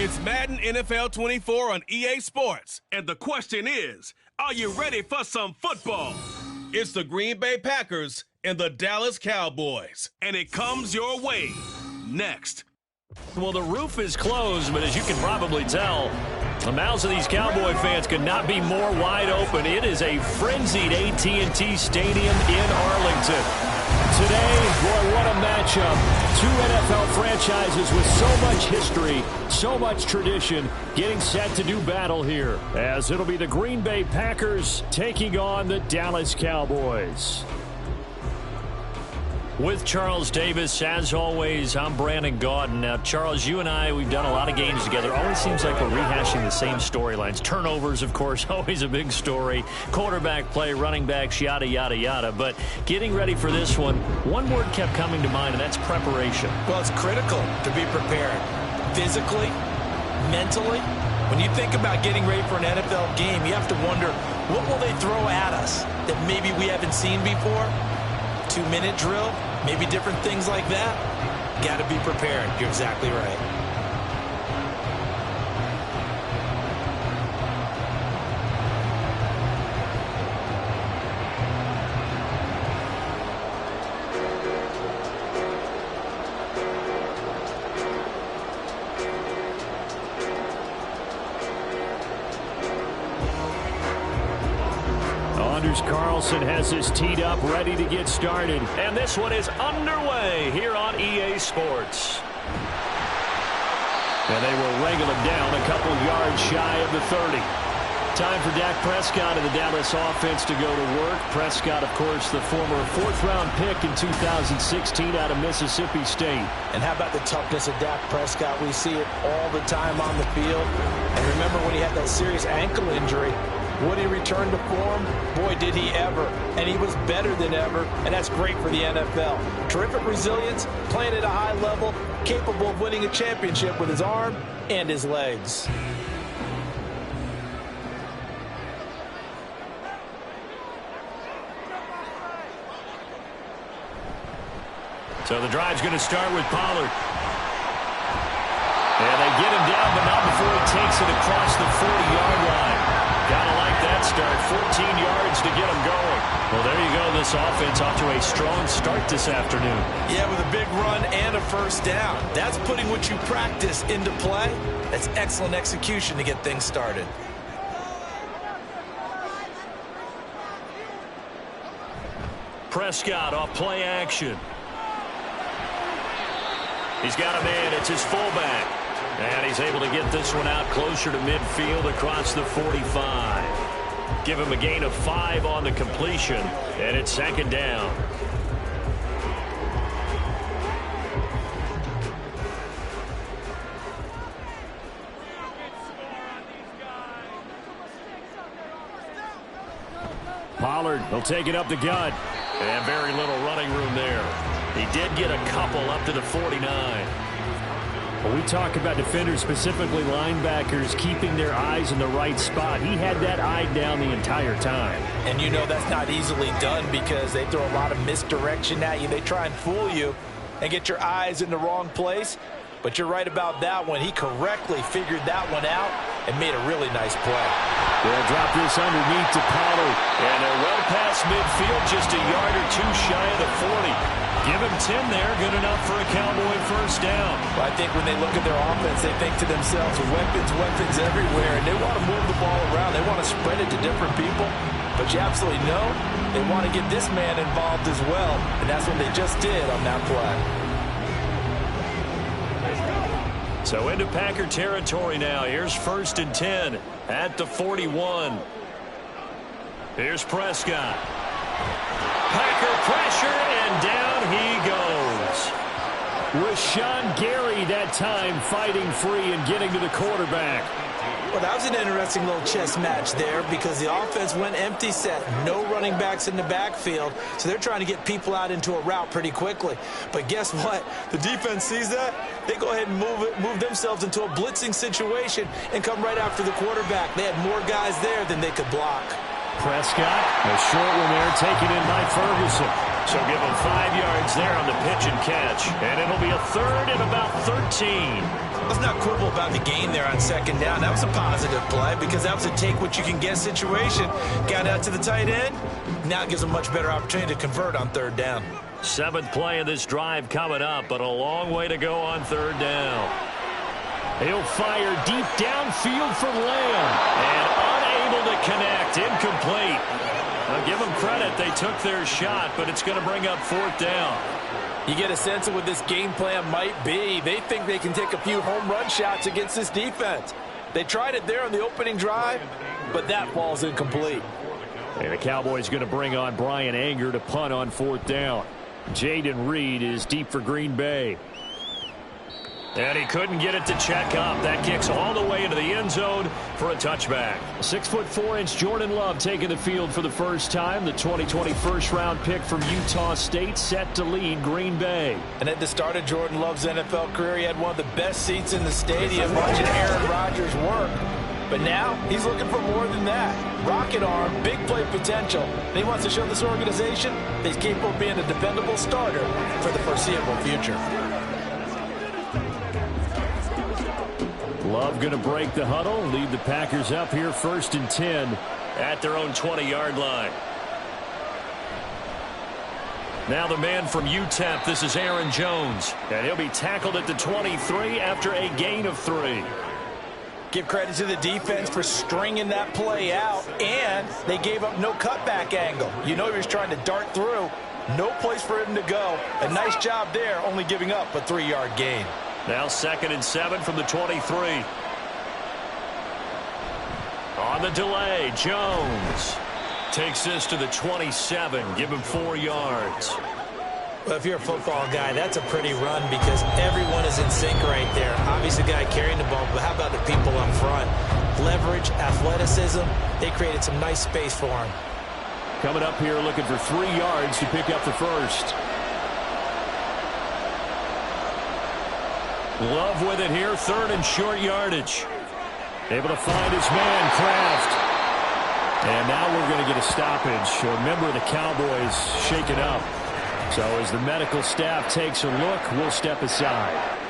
It's Madden NFL 24 on EA Sports. And the question is, are you ready for some football? It's the Green Bay Packers and the Dallas Cowboys. And it comes your way next. Well, the roof is closed, but as you can probably tell, the mouths of these Cowboy fans could not be more wide open. It is a frenzied AT&T Stadium in Arlington. Today, boy, what a matchup. Two NFL franchises with so much history, so much tradition, getting set to do battle here, as it'll be the Green Bay Packers taking on the Dallas Cowboys. With Charles Davis, as always, I'm Brandon Gaudin. Now, Charles, you and I, we've done a lot of games together. Always seems like we're rehashing the same storylines. Turnovers, of course, always a big story. Quarterback play, running backs, yada, yada, yada. But getting ready for this one word kept coming to mind, and that's preparation. Well, it's critical to be prepared physically, mentally. When you think about getting ready for an NFL game, you have to wonder, what will they throw at us that maybe we haven't seen before? 2-minute drill, maybe different things like that. Got to be prepared. You're exactly right. Carlson has this teed up, ready to get started. And this one is underway here on EA Sports. And they will wrangle him down a couple yards shy of the 30. Time for Dak Prescott and the Dallas offense to go to work. Prescott, of course, the former fourth-round pick in 2016 out of Mississippi State. And how about the toughness of Dak Prescott? We see it all the time on the field. And remember when he had that serious ankle injury, would he return to form? Boy, did he ever. And he was better than ever, and that's great for the NFL. Terrific resilience, playing at a high level, capable of winning a championship with his arm and his legs. So the drive's going to start with Pollard. And they get him down, but not before he takes it across the 40-yard line. Gotta like that start. 14 yards to get him going. Well, there you go. This offense off to a strong start this afternoon. Yeah, with a big run and a first down. That's putting what you practice into play. That's excellent execution to get things started. Prescott off play action. He's got a man. It's his fullback. And he's able to get this one out closer to midfield across the 45. Give him a gain of 5 on the completion, and it's second down. Pollard will take it up the gut. And very little running room there. He did get a couple up to the 49. When we talk about defenders, specifically linebackers, keeping their eyes in the right spot, he had that eye down the entire time. And you know that's not easily done because they throw a lot of misdirection at you. They try and fool you and get your eyes in the wrong place. But you're right about that one. He correctly figured that one out and made a really nice play. They'll drop this underneath to Pollard. And they're well past midfield, just a yard or two shy of the 40. Give him 10 there, good enough for a Cowboy first down. Well, I think when they look at their offense, they think to themselves, weapons everywhere, and they want to move the ball around. They want to spread it to different people. But you absolutely know they want to get this man involved as well, and that's what they just did on that play. So into Packer territory now. Here's 1st and 10 at the 41. Here's Prescott. Packer pressure, and down he goes. Rashawn Gary that time fighting free and getting to the quarterback. Well, that was an interesting little chess match there because the offense went empty set. No running backs in the backfield, so they're trying to get people out into a route pretty quickly. But guess what? The defense sees that. They go ahead and move themselves into a blitzing situation and come right after the quarterback. They had more guys there than they could block. Prescott, a short one there, taken in by Ferguson. So give him 5 yards there on the pitch and catch. And it'll be a third and about 13. Let's not quibble about the gain there on second down. That was a positive play because that was a take-what-you-can-get situation. Got out to the tight end. Now it gives a much better opportunity to convert on third down. 7th play of this drive coming up, but a long way to go on third down. He'll fire deep downfield for Lamb. And unable to connect. Incomplete. Now give them credit. They took their shot, but it's going to bring up 4th down. You get a sense of what this game plan might be. They think they can take a few home run shots against this defense. They tried it there on the opening drive, but that ball's incomplete. And the Cowboys going to bring on Brian Anger to punt on 4th down. Jaden Reed is deep for Green Bay. And he couldn't get it to check up. That kicks all the way into the end zone for a touchback. 6'4" Jordan Love taking the field for the first time. The 2020 first-round pick from Utah State set to lead Green Bay. And at the start of Jordan Love's NFL career, he had one of the best seats in the stadium watching Aaron Rodgers work. But now he's looking for more than that. Rocket arm, big play potential. And he wants to show this organization that he's capable of being a dependable starter for the foreseeable future. Love going to break the huddle, lead the Packers up here 1st and 10 at their own 20-yard line. Now the man from UTEP, this is Aaron Jones. And he'll be tackled at the 23 after a gain of 3. Give credit to the defense for stringing that play out, and they gave up no cutback angle. You know he was trying to dart through. No place for him to go. A nice job there, only giving up a 3-yard gain. Now 2nd and 7 from the 23. On the delay, Jones takes this to the 27. Give him 4 yards. Well, if you're a football guy, that's a pretty run because everyone is in sync right there. Obviously, the guy carrying the ball, but how about the people up front? Leverage, athleticism, they created some nice space for him. Coming up here looking for 3 yards to pick up the first. Love with it here, 3rd and short yardage. Able to find his man, Kraft. And now we're going to get a stoppage. A member of the Cowboys shaken up. So as the medical staff takes a look, we'll step aside.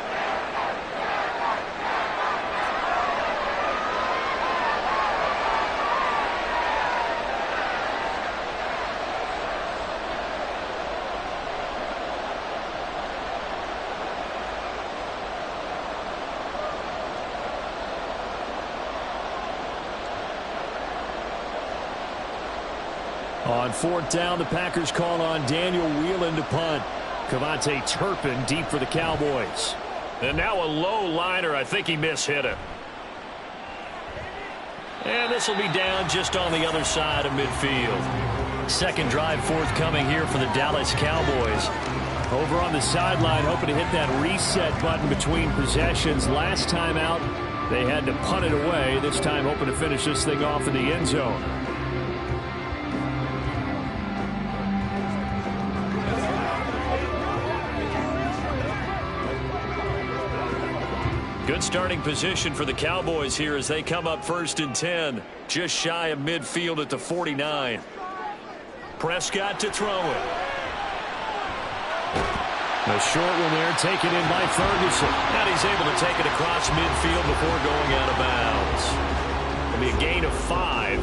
On 4th down, the Packers call on Daniel Whelan to punt. Cavante Turpin deep for the Cowboys. And now a low liner. I think he mishit it. And this will be down just on the other side of midfield. Second drive forthcoming here for the Dallas Cowboys. Over on the sideline, hoping to hit that reset button between possessions. Last time out, they had to punt it away. This time hoping to finish this thing off in the end zone. Good starting position for the Cowboys here as they come up 1st and 10. Just shy of midfield at the 49. Prescott to throw it. A short one there taken in by Ferguson. And he's able to take it across midfield before going out of bounds. It'll be a gain of 5,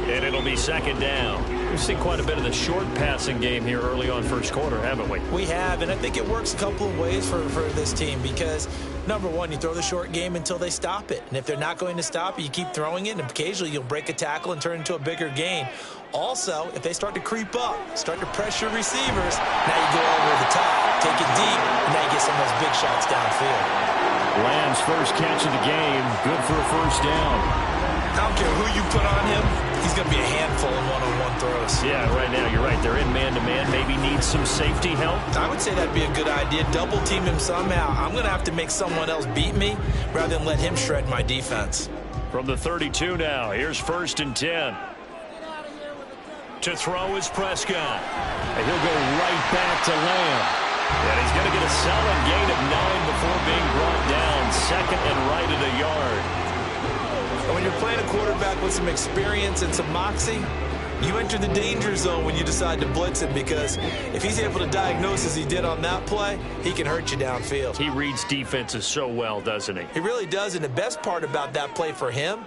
and it'll be 2nd down. We've seen quite a bit of the short passing game here early on first quarter, haven't we? We have, and I think it works a couple of ways for this team because, number one, you throw the short game until they stop it. And if they're not going to stop it, you keep throwing it, and occasionally you'll break a tackle and turn it into a bigger gain. Also, if they start to creep up, start to pressure receivers, now you go over the top, take it deep, and now you get some of those big shots downfield. Lamb's first catch of the game, good for a 1st down. I don't care who you put on him, he's going to be a handful in one-on-one throws. Yeah, right now, you're right. They're in man-to-man. Maybe need some safety help. I would say that'd be a good idea. Double team him somehow. I'm going to have to make someone else beat me rather than let him shred my defense. From the 32 now, here's 1st and 10. To throw is Prescott. And he'll go right back to Lamb. And he's going to get a solid gain of 9 before being brought down. 2nd and right at a yard. When you're playing a quarterback with some experience and some moxie, You enter the danger zone when you decide to blitz him, because if he's able to diagnose as he did on that play, he can hurt you downfield. He reads defenses so well, doesn't he? He really does, and the best part about that play for him,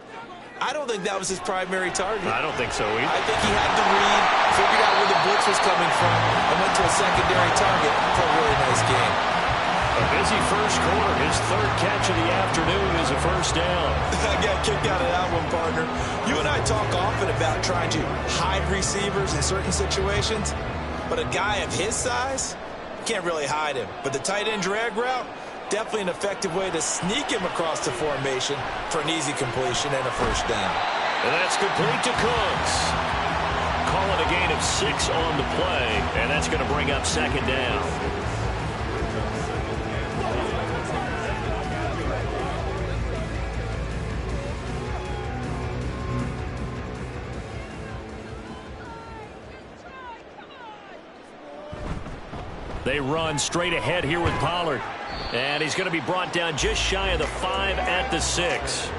I don't think that was his primary target. I don't think so either. I think he had the read, figured out where the blitz was coming from, and went to a secondary target for a really nice game. A busy first quarter. His third catch of the afternoon is a first down. I got kicked out of that one, partner. You and I talk often about trying to hide receivers in certain situations, but a guy of his size, can't really hide him. But the tight end drag route, definitely an effective way to sneak him across the formation for an easy completion and a first down. And that's complete to Cooks. Call it a gain of 6 on the play, and that's going to bring up second down. They run straight ahead here with Pollard. And he's going to be brought down just shy of the 5 at the 6.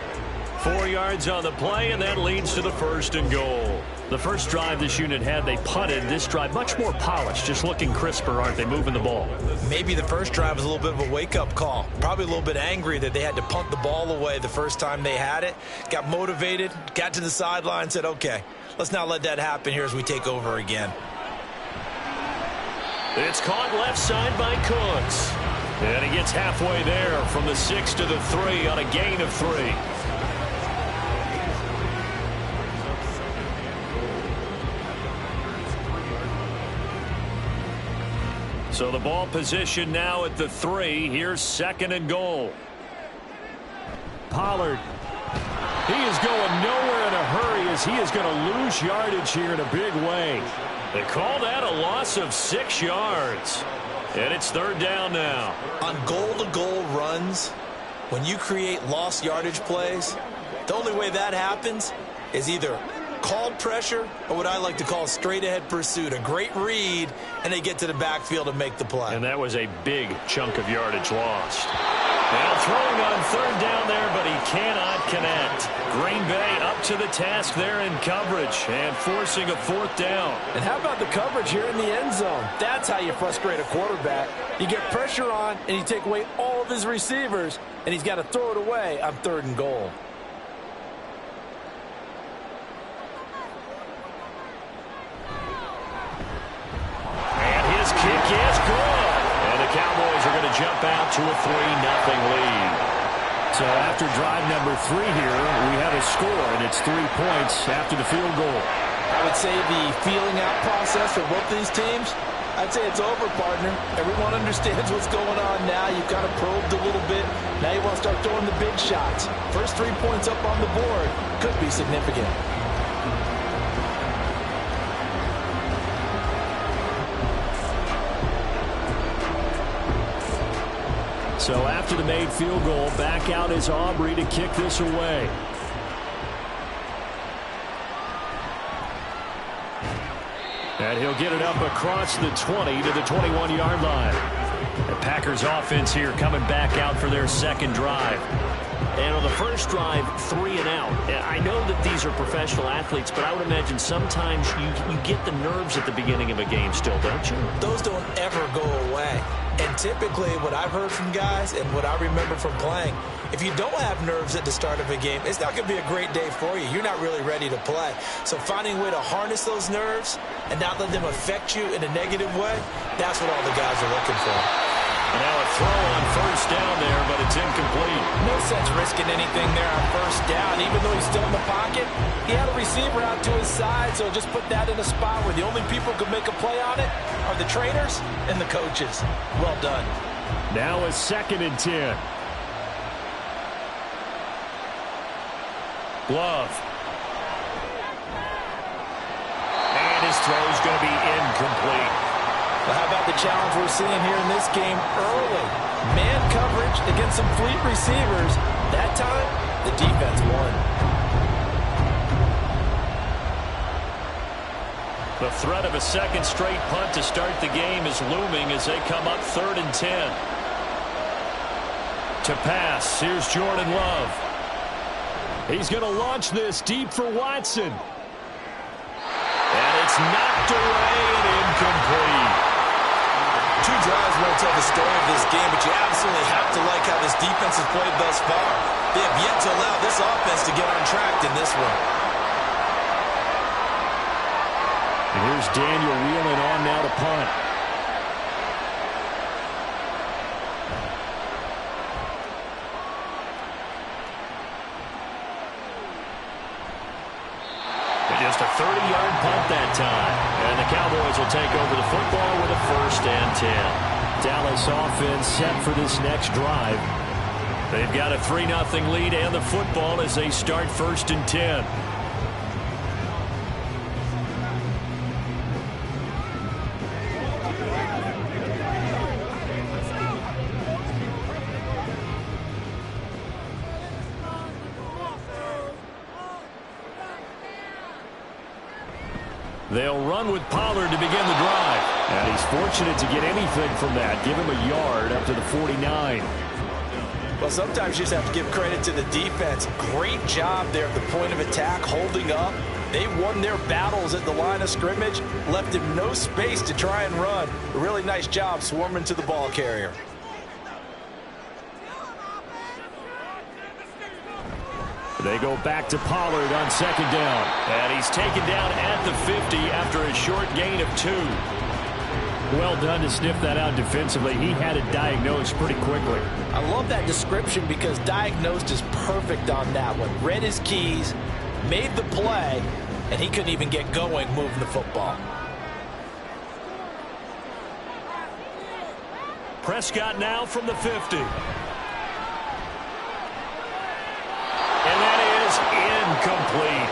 4 yards on the play, and that leads to the first and goal. The first drive this unit had, they punted. This drive, much more polished, just looking crisper, aren't they, moving the ball? Maybe the first drive was a little bit of a wake-up call. Probably a little bit angry that they had to punt the ball away the first time they had it. Got motivated, got to the sideline, said, okay, let's not let that happen here as we take over again. It's caught left side by Cooks. And he gets halfway there from the 6 to the 3 on a gain of 3. So the ball position now at the 3. Here's second and goal. Pollard. He is going nowhere in a hurry as he is going to lose yardage here in a big way. They call that a loss of 6 yards. And it's third down now. On goal-to-goal runs, when you create lost yardage plays, the only way that happens is either called pressure or what I like to call straight-ahead pursuit. A great read, and they get to the backfield and make the play. And that was a big chunk of yardage lost. Now throwing on third down there, but he cannot connect. Green Bay up to the task there in coverage and forcing a fourth down. And how about the coverage here in the end zone? That's how you frustrate a quarterback. You get pressure on, and you take away all of his receivers, and he's got to throw it away on third and goal. And his kick is good. And the Cowboys are going to jump out to a 3-0 lead. So after drive number 3 here, we have a score, and it's 3 points after the field goal. I would say the feeling out process for both these teams, I'd say it's over, partner. Everyone understands what's going on now. You've kind of probed a little bit. Now you want to start throwing the big shots. First 3 points up on the board could be significant. So after the made field goal, back out is Aubrey to kick this away. And he'll get it up across the 20 to the 21-yard line. The Packers offense here coming back out for their second drive. And on the first drive, 3 and out. I know that these are professional athletes, but I would imagine sometimes you get the nerves at the beginning of a game still, don't you? Those don't ever go away. And typically what I've heard from guys and what I remember from playing, if you don't have nerves at the start of a game, it's not going to be a great day for you. You're not really ready to play. So finding a way to harness those nerves and not let them affect you in a negative way, that's what all the guys are looking for. And now a throw on first down there, but it's incomplete. No sense risking anything there on first down. Even though he's still in the pocket, he had a receiver out to his side, so just put that in a spot where the only people who can make a play on it are the trainers and the coaches. Well done. Now a 2nd and 10. Love. And his throw is going to be incomplete. Well, how about the challenge we're seeing here in this game early? Man coverage against some fleet receivers. That time, the defense won. The threat of a second straight punt to start the game is looming as they come up 3rd and 10. To pass, here's Jordan Love. He's going to launch this deep for Watson. knocked away and incomplete. Two drives won't tell the story of this game, but you absolutely have to like how this defense has played thus far. They have yet to allow this offense to get on track in this one. And here's Daniel wheeling on now to punt. Just a 30-yard punt that time. And the Cowboys will take over the football with a 1st and 10. Dallas offense set for this next drive. They've got a 3-0 lead and the football as they start 1st and 10. They'll run with Pollard to begin the drive. And he's fortunate to get anything from that. Give him a yard up to the 49. Well, sometimes you just have to give credit to the defense. Great job there at the point of attack, holding up. They won their battles at the line of scrimmage, left him no space to try and run. A really nice job swarming to the ball carrier. They go back to Pollard on 2nd down. And he's taken down at the 50 after a short gain of 2. Well done to sniff that out defensively. He had it diagnosed pretty quickly. I love that description because diagnosed is perfect on that one. Read his keys, made the play, and he couldn't even get going moving the football. Prescott now from the 50. And that is incomplete.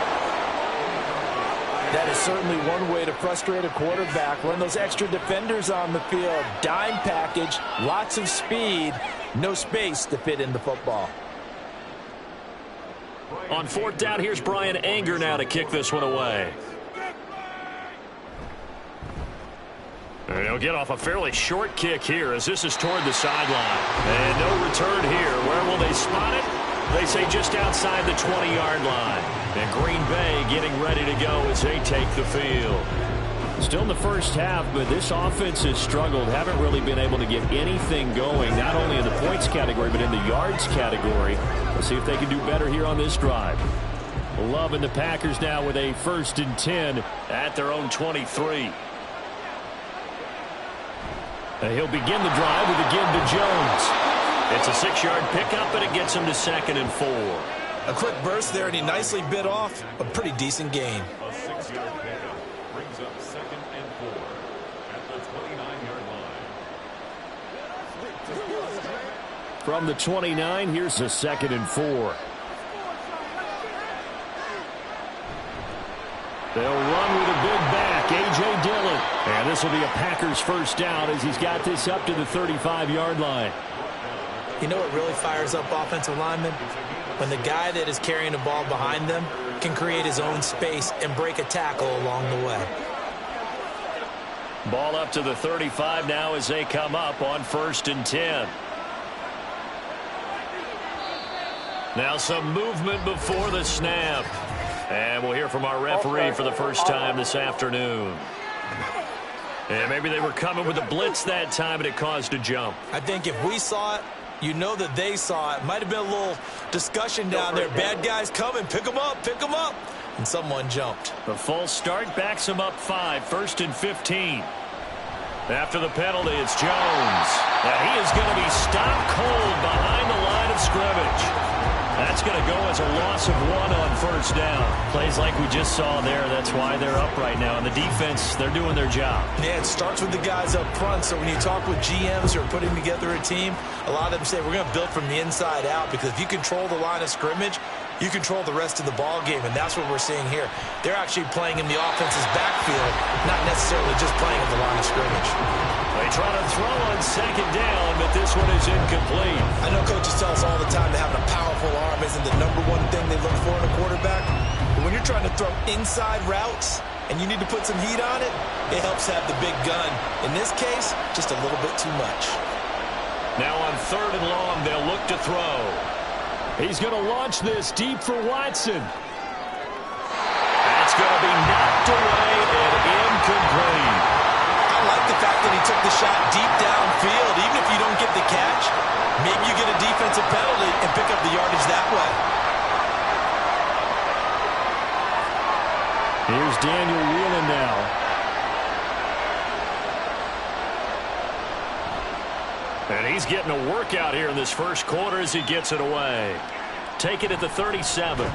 That is certainly one way to frustrate a quarterback. Run those extra defenders on the field. Dime package, lots of speed, no space to fit in the football. On 4th down, here's Brian Anger now to kick this one away. And he'll get off a fairly short kick here as this is toward the sideline. And no return here. Where will they spot it? They say just outside the 20-yard line. And Green Bay getting ready to go as they take the field. Still in the first half, but this offense has struggled. Haven't really been able to get anything going, not only in the points category, but in the yards category. Let's see if they can do better here on this drive. Love and the Packers now with a 1st and 10 at their own 23. And he'll begin the drive with a give to Jones. It's a 6-yard pickup, and it gets him to 2nd and 4. A quick burst there, and he nicely bit off a pretty decent gain. A 6-yard pickup brings up 2nd and 4 at the 29-yard line. From the 29, here's a 2nd and 4. They'll run with a big back, A.J. Dillon. And this will be a Packers 1st down as he's got this up to the 35-yard line. You know what really fires up offensive linemen? When the guy that is carrying the ball behind them can create his own space and break a tackle along the way. Ball up to the 35 now as they come up on 1st and 10. Now some movement before the snap. And we'll hear from our referee for the first time this afternoon. And maybe they were coming with a blitz that time and it caused a jump. I think if we saw it, you know that they saw it. Might have been a little discussion down there. Bad guys coming. Pick them up. Pick them up. And someone jumped. The false start backs them up 5. 1st and 15. After the penalty, it's Jones. And he is going to be stopped cold behind the line of scrimmage. That's going to go as a loss of 1 on 1st down. Plays like we just saw there. That's why they're up right now. And the defense, they're doing their job. Yeah, it starts with the guys up front. So when you talk with GMs who are putting together a team, a lot of them say we're going to build from the inside out, because if you control the line of scrimmage, you control the rest of the ball game, and that's what we're seeing here. They're actually playing in the offense's backfield, not necessarily just playing at the line of scrimmage. They try to throw on 2nd down, but this one is incomplete. I know coaches tell us all the time that having a powerful arm isn't the #1 thing they look for in a quarterback, but when you're trying to throw inside routes and you need to put some heat on it, it helps have the big gun. In this case, just a little bit too much. Now on 3rd and long, they'll look to throw. He's going to launch this deep for Watson. That's going to be knocked away and incomplete. I like the fact that he took the shot deep downfield. Even if you don't get the catch, maybe you get a defensive penalty and pick up the yardage that way. Here's Daniel Whelan now. And he's getting a workout here in this first quarter as he gets it away. Take it at the 37.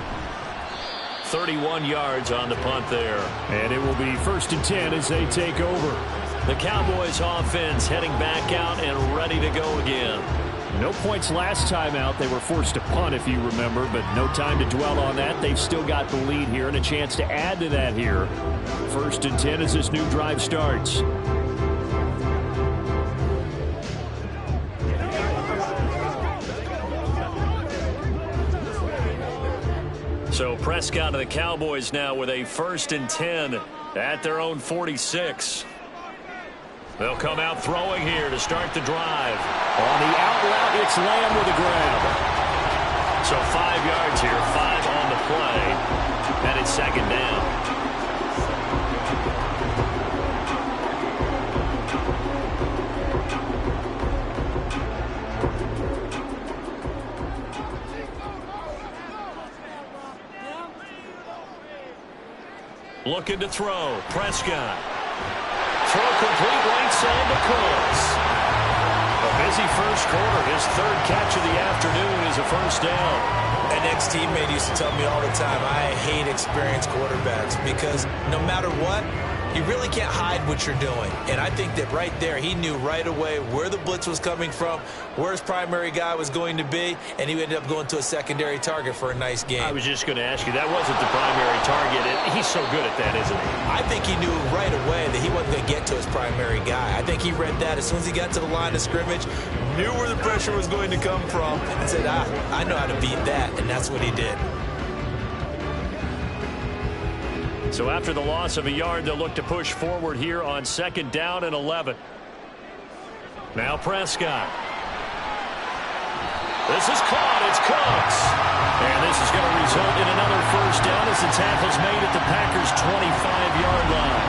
31 yards on the punt there. And it will be 1st and 10 as they take over. The Cowboys offense heading back out and ready to go again. No points last time out. They were forced to punt, if you remember, but no time to dwell on that. They've still got the lead here and a chance to add to that here. 1st and 10 as this new drive starts. So Prescott and the Cowboys now with a 1st and 10 at their own 46. They'll come out throwing here to start the drive. On the out route, it's Lamb with a grab. So 5 yards here, 5 on the play, and it's 2nd down. Looking to throw. Prescott. Throw complete right side to Cooks. A busy first quarter. His 3rd catch of the afternoon is a 1st down. An ex-teammate used to tell me all the time, I hate experienced quarterbacks because no matter what, you really can't hide what you're doing. And I think that right there, he knew right away where the blitz was coming from, where his primary guy was going to be, and he ended up going to a secondary target for a nice game. I was just going to ask you, that wasn't the primary target. He's so good at that, isn't he? I think he knew right away that he wasn't going to get to his primary guy. I think he read that as soon as he got to the line of scrimmage, knew where the pressure was going to come from, and said, I know how to beat that, and that's what he did. So after the loss of a yard, they'll look to push forward here on 2nd down and 11. Now Prescott. This is caught. It's Cooks. And this is going to result in another 1st down as the tackle's made at the Packers' 25-yard line.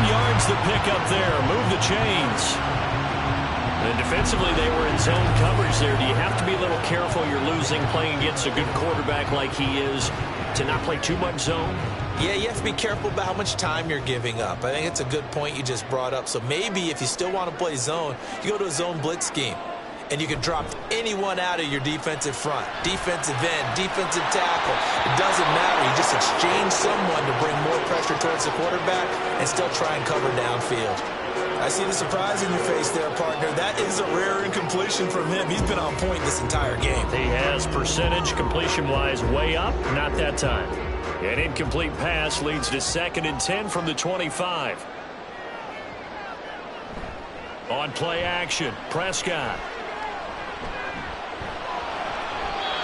19 yards the pickup there. Move the chains. And defensively, they were in zone coverage there. Do you have to be a little careful you're losing playing against a good quarterback like he is to not play too much zone? Yeah, you have to be careful about how much time you're giving up. I think it's a good point you just brought up. So maybe if you still want to play zone, you go to a zone blitz scheme. And you can drop anyone out of your defensive front. Defensive end, defensive tackle. It doesn't matter. You just exchange someone to bring more pressure towards the quarterback and still try and cover downfield. I see the surprise in your face there, partner. That is a rare incompletion from him. He's been on point this entire game. He has percentage completion-wise way up. Not that time. An incomplete pass leads to 2nd and 10 from the 25. On play action, Prescott.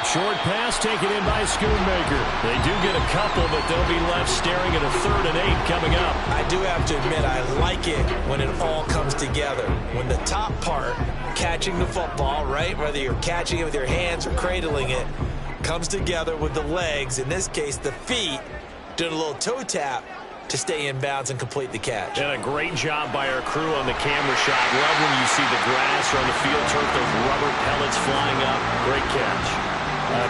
Short pass taken in by Schoonmaker. They do get a couple, but they'll be left staring at a 3rd and 8 coming up. I do have to admit, I like it when it all comes together. When the top part, catching the football, right, whether you're catching it with your hands or cradling it, comes together with the legs, in this case the feet, doing a little toe tap to stay in bounds and complete the catch. And a great job by our crew on the camera shot. Love when you see the grass or on the field turf, those rubber pellets flying up. Great catch.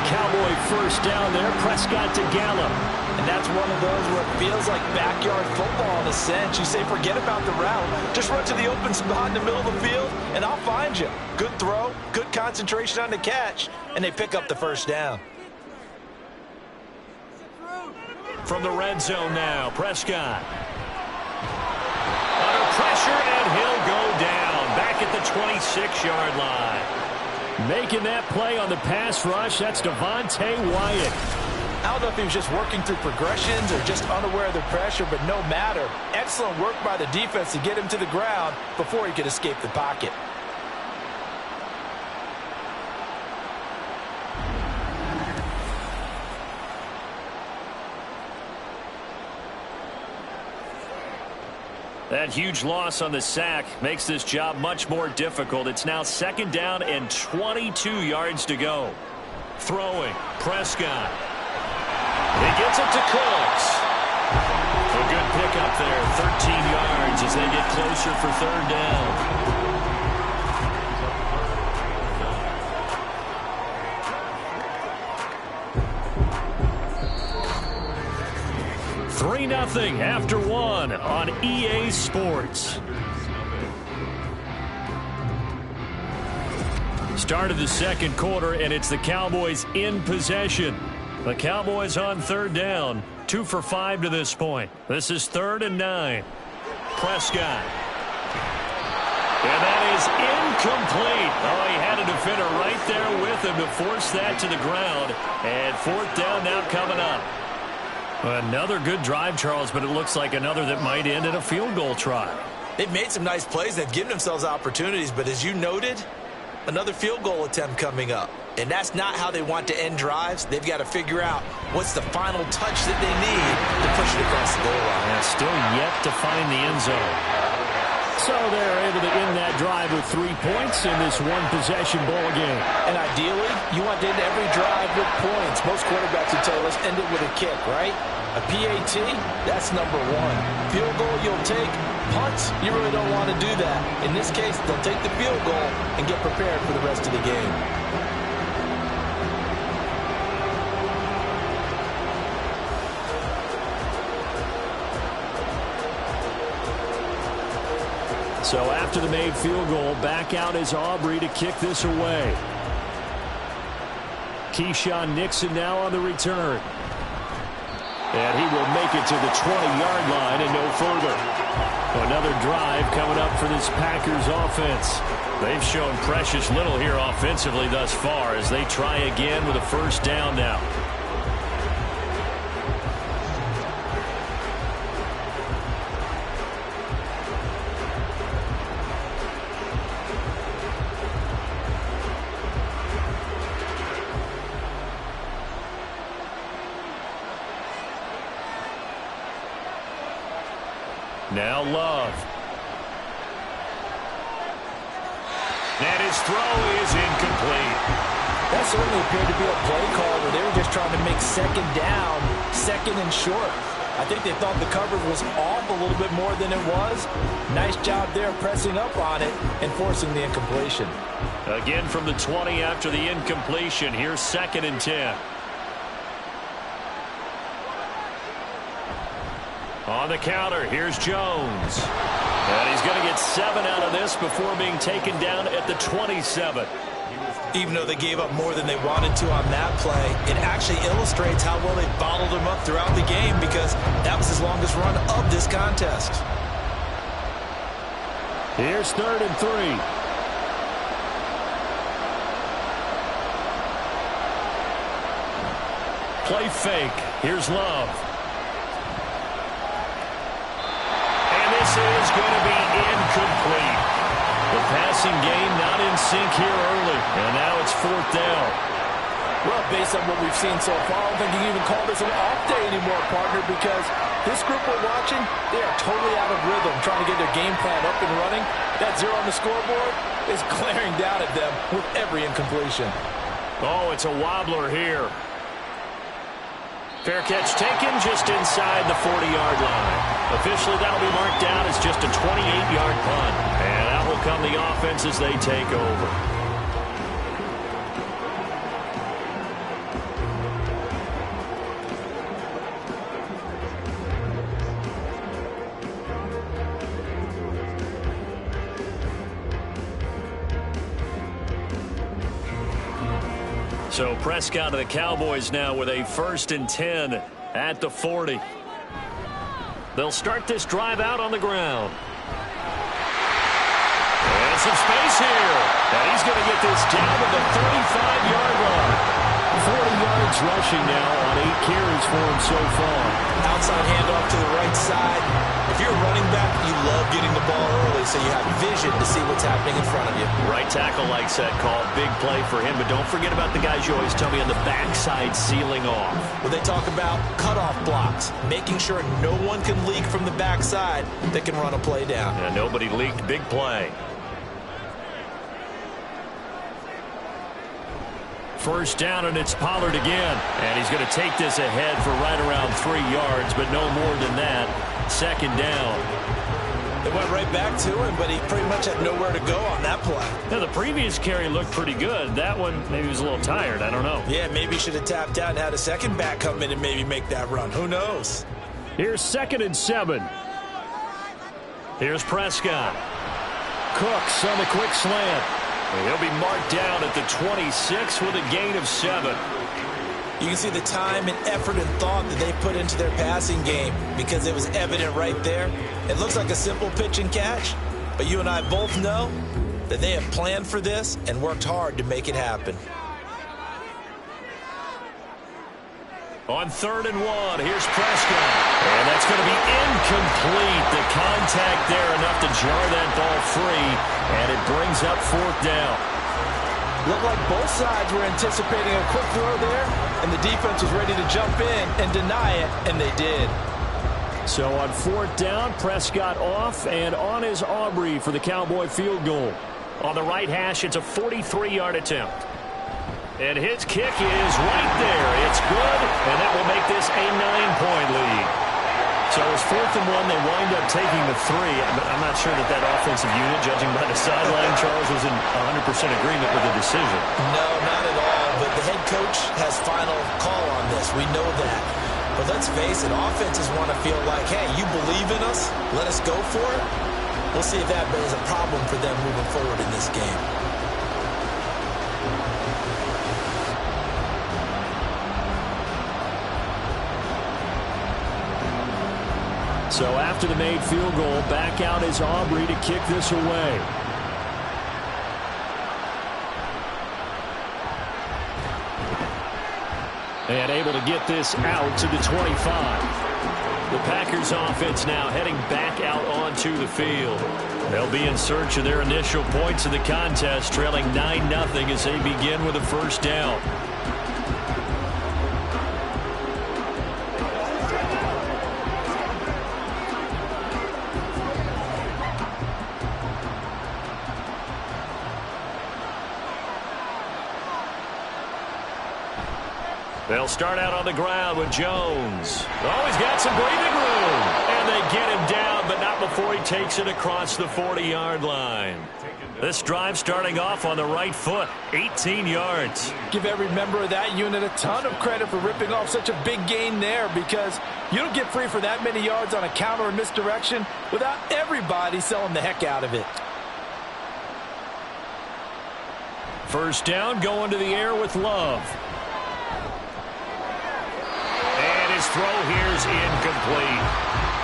Cowboy 1st down there. Prescott to Gallup. And that's one of those where it feels like backyard football in a sense. You say forget about the route. Just run to the open spot in the middle of the field, and I'll find you. Good throw, good concentration on the catch, and they pick up the 1st down. From the red zone now, Prescott. Under pressure, and he'll go down. Back at the 26-yard line. Making that play on the pass rush, that's Devontae Wyatt. I don't know if he was just working through progressions or just unaware of the pressure, but no matter. Excellent work by the defense to get him to the ground before he could escape the pocket. That huge loss on the sack makes this job much more difficult. It's now 2nd down and 22 yards to go. Throwing, Prescott. He gets it to Cooks. A good pickup up there. 13 yards as they get closer for third down. 3-0 after one on EA Sports. Start of the second quarter, and it's the Cowboys in possession. The Cowboys on third down, 2 for 5 to this point. This is 3rd and 9. Prescott. And that is incomplete. Oh, he had a defender right there with him to force that to the ground. And 4th down now coming up. Another good drive, Charles, but it looks like another that might end in a field goal try. They've made some nice plays. They've given themselves opportunities, but as you noted, another field goal attempt coming up. And that's not how they want to end drives. They've got to figure out what's the final touch that they need to push it across the goal line. And still yet to find the end zone. So they're able to end that drive with 3 points in this one-possession ball game. And ideally, you want to end every drive with points. Most quarterbacks would tell you, let's end it with a kick, right? A PAT, that's number one. Field goal, you'll take. Punts, you really don't want to do that. In this case, they'll take the field goal and get prepared for the rest of the game. So after the made field goal, back out is Aubrey to kick this away. Keyshawn Nixon now on the return. And he will make it to the 20-yard line and no further. Another drive coming up for this Packers offense. They've shown precious little here offensively thus far as they try again with a first down now. Now Love. And his throw is incomplete. That certainly appeared to be a play call where they were just trying to make second down, second and short. I think they thought the coverage was off a little bit more than it was. Nice job there pressing up on it and forcing the incompletion. Again from the 20 after the incompletion. Here's 2nd and 10. On the counter, here's Jones. And he's going to get 7 out of this before being taken down at the 27. Even though they gave up more than they wanted to on that play, it actually illustrates how well they bottled them up throughout the game because that was his longest run of this contest. Here's 3rd and 3. Play fake. Here's Love. This is going to be incomplete. The passing game not in sync here early, and now it's 4th down. Well, based on what we've seen so far, I don't think you can even call this an off day anymore, partner, because this group we're watching, they are totally out of rhythm, trying to get their game plan up and running. That 0 on the scoreboard is glaring down at them with every incompletion. Oh, it's a wobbler here. Fair catch taken just inside the 40-yard line. Officially, that'll be marked down as just a 28-yard punt. And out will come the offense as they take over. So Prescott of the Cowboys now with a 1st and 10 at the 40. They'll start this drive out on the ground. And some space here. And he's going to get this down to the 35-yard line. 40 yards rushing now on 8 carries for him so far. Outside handoff to the right side. If you're a running back, you love getting the ball early so you have vision to see what's happening in front of you. Right tackle likes that call. Big play for him, but don't forget about the guys you always tell me on the backside sealing off. Well, they talk about cutoff blocks, making sure no one can leak from the backside that can run a play down. And nobody leaked. Big play. First down, and it's Pollard again. And he's going to take this ahead for right around 3 yards, but no more than that. second down. They went right back to him, but he pretty much had nowhere to go on that play. Now, the previous carry looked pretty good. That one, maybe he was a little tired. I don't know. Yeah, maybe he should have tapped out and had a second back come in and maybe make that run. Who knows? Here's 2nd and 7. Here's Prescott. Cooks on the quick slant. He'll be marked down at the 26 with a gain of 7. You can see the time and effort and thought that they put into their passing game because it was evident right there. It looks like a simple pitch and catch, but you and I both know that they have planned for this and worked hard to make it happen. On 3rd and 1, here's Prescott. And that's going to be incomplete. The contact there enough to jar that ball free, and it brings up 4th down. Looked like both sides were anticipating a quick throw there, and the defense was ready to jump in and deny it, and they did. So on 4th down, Prescott off, and on is Aubrey for the Cowboy field goal. On the right hash, it's a 43-yard attempt. And his kick is right there. It's good, and that will make this a 9-point lead. So it was 4th and 1. They wind up taking the 3. I'm not sure that offensive unit, judging by the sideline, Charles, was in 100% agreement with the decision. No, not at all. But the head coach has final call on this. We know that. But let's face it, offenses want to feel like, hey, you believe in us? Let us go for it. We'll see if that is a problem for them moving forward in this game. So after the made field goal, back out is Aubrey to kick this away. And able to get this out to the 25. The Packers offense now heading back out onto the field. They'll be in search of their initial points of the contest, trailing 9-0 as they begin with a 1st down. They'll start out on the ground with Jones. Oh, he's got some breathing room. And they get him down, but not before he takes it across the 40-yard line. This drive starting off on the right foot, 18 yards. Give every member of that unit a ton of credit for ripping off such a big gain there, because you don't get free for that many yards on a counter or misdirection without everybody selling the heck out of it. 1st down, going to the air with Love. His throw here is incomplete.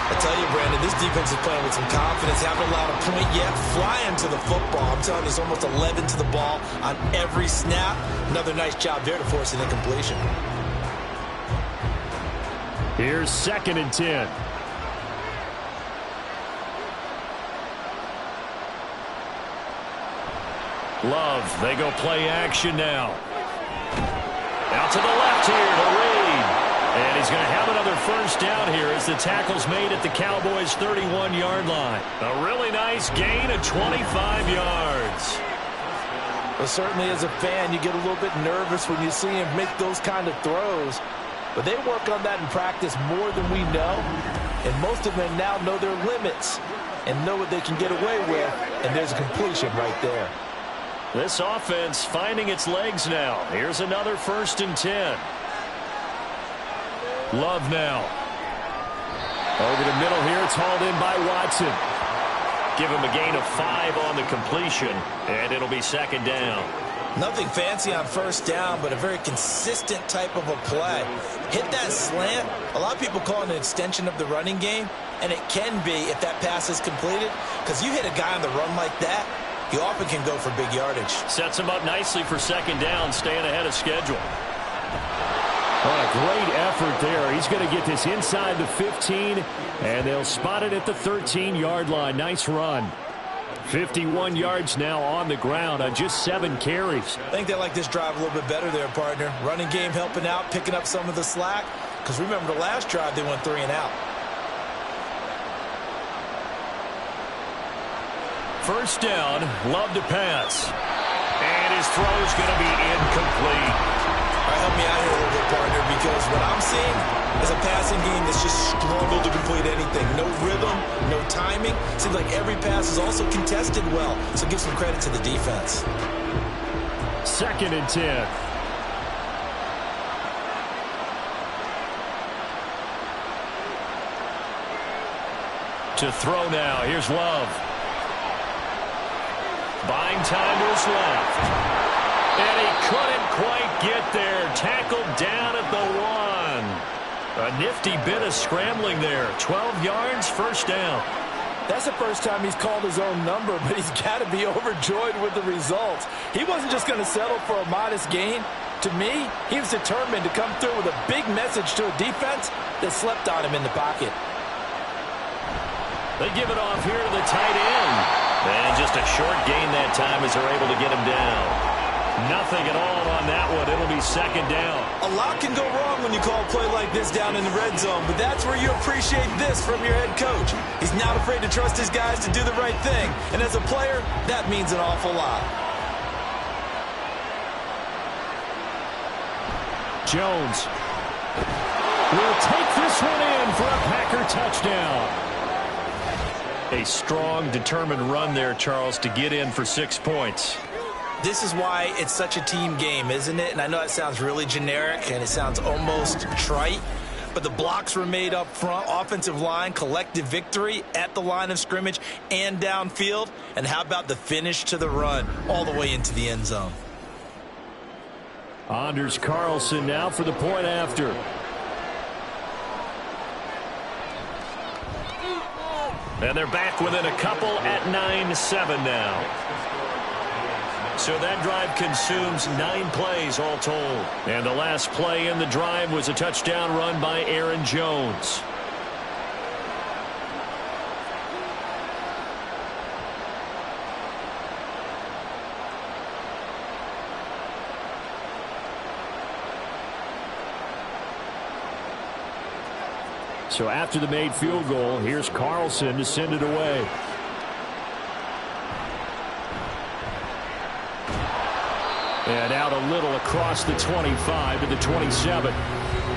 I tell you, Brandon, this defense is playing with some confidence. Haven't allowed a point yet. Flying to the football. I'm telling you, it's almost 11 to the ball on every snap. Another nice job there to force an incompletion. Here's 2nd and 10. Love, they go play action now. Out to the left here to Reed. And he's going to have another 1st down here as the tackle's made at the Cowboys' 31-yard line. A really nice gain of 25 yards. Well, certainly as a fan, you get a little bit nervous when you see him make those kind of throws. But they work on that in practice more than we know. And most of them now know their limits and know what they can get away with. And there's a completion right there. This offense finding its legs now. Here's another 1st and 10. Love now. Over the middle here, it's hauled in by Watson. Give him a gain of 5 on the completion, and it'll be 2nd down. Nothing fancy on 1st down, but a very consistent type of a play. Hit that slant. A lot of people call it an extension of the running game, and it can be if that pass is completed, because you hit a guy on the run like that, you often can go for big yardage. Sets him up nicely for 2nd down, staying ahead of schedule. Oh, a great effort there. He's going to get this inside the 15, and they'll spot it at the 13-yard line. Nice run. 51 yards now on the ground on just 7 carries. I think they like this drive a little bit better there, partner. Running game helping out, picking up some of the slack. Because remember the last drive, they went 3 and out. 1st down, Love to pass. And his throw is going to be incomplete. All right, help me out here a little bit, partner, because what I'm seeing is a passing game that's just struggled to complete anything. No rhythm, no timing. Seems like every pass is also contested well, so give some credit to the defense. 2nd and 10. To throw now. Here's Love. Buying time to his left. And he couldn't quite get there. Tackled down at the 1. A nifty bit of scrambling there. 12 yards, first down. That's the first time he's called his own number, but he's got to be overjoyed with the results. He wasn't just going to settle for a modest gain. To me, he was determined to come through with a big message to a defense that slept on him in the pocket. They give it off here to the tight end. And just a short gain that time as they're able to get him down. Nothing at all on that one. It'll be 2nd down. A lot can go wrong when you call a play like this down in the red zone, but that's where you appreciate this from your head coach. He's not afraid to trust his guys to do the right thing. And as a player, that means an awful lot. Jones will take this one in for a Packer touchdown. A strong, determined run there, Charles, to get in for 6 points. This is why it's such a team game, isn't it? And I know that sounds really generic and it sounds almost trite, but the blocks were made up front, offensive line, collective victory at the line of scrimmage and downfield. And how about the finish to the run all the way into the end zone? Anders Carlson now for the point after. And they're back within a couple at 9-7 now. So that drive consumes 9 plays all told. And the last play in the drive was a touchdown run by Aaron Jones. So after the made field goal, here's Carlson to send it away. And out a little across the 25 to the 27.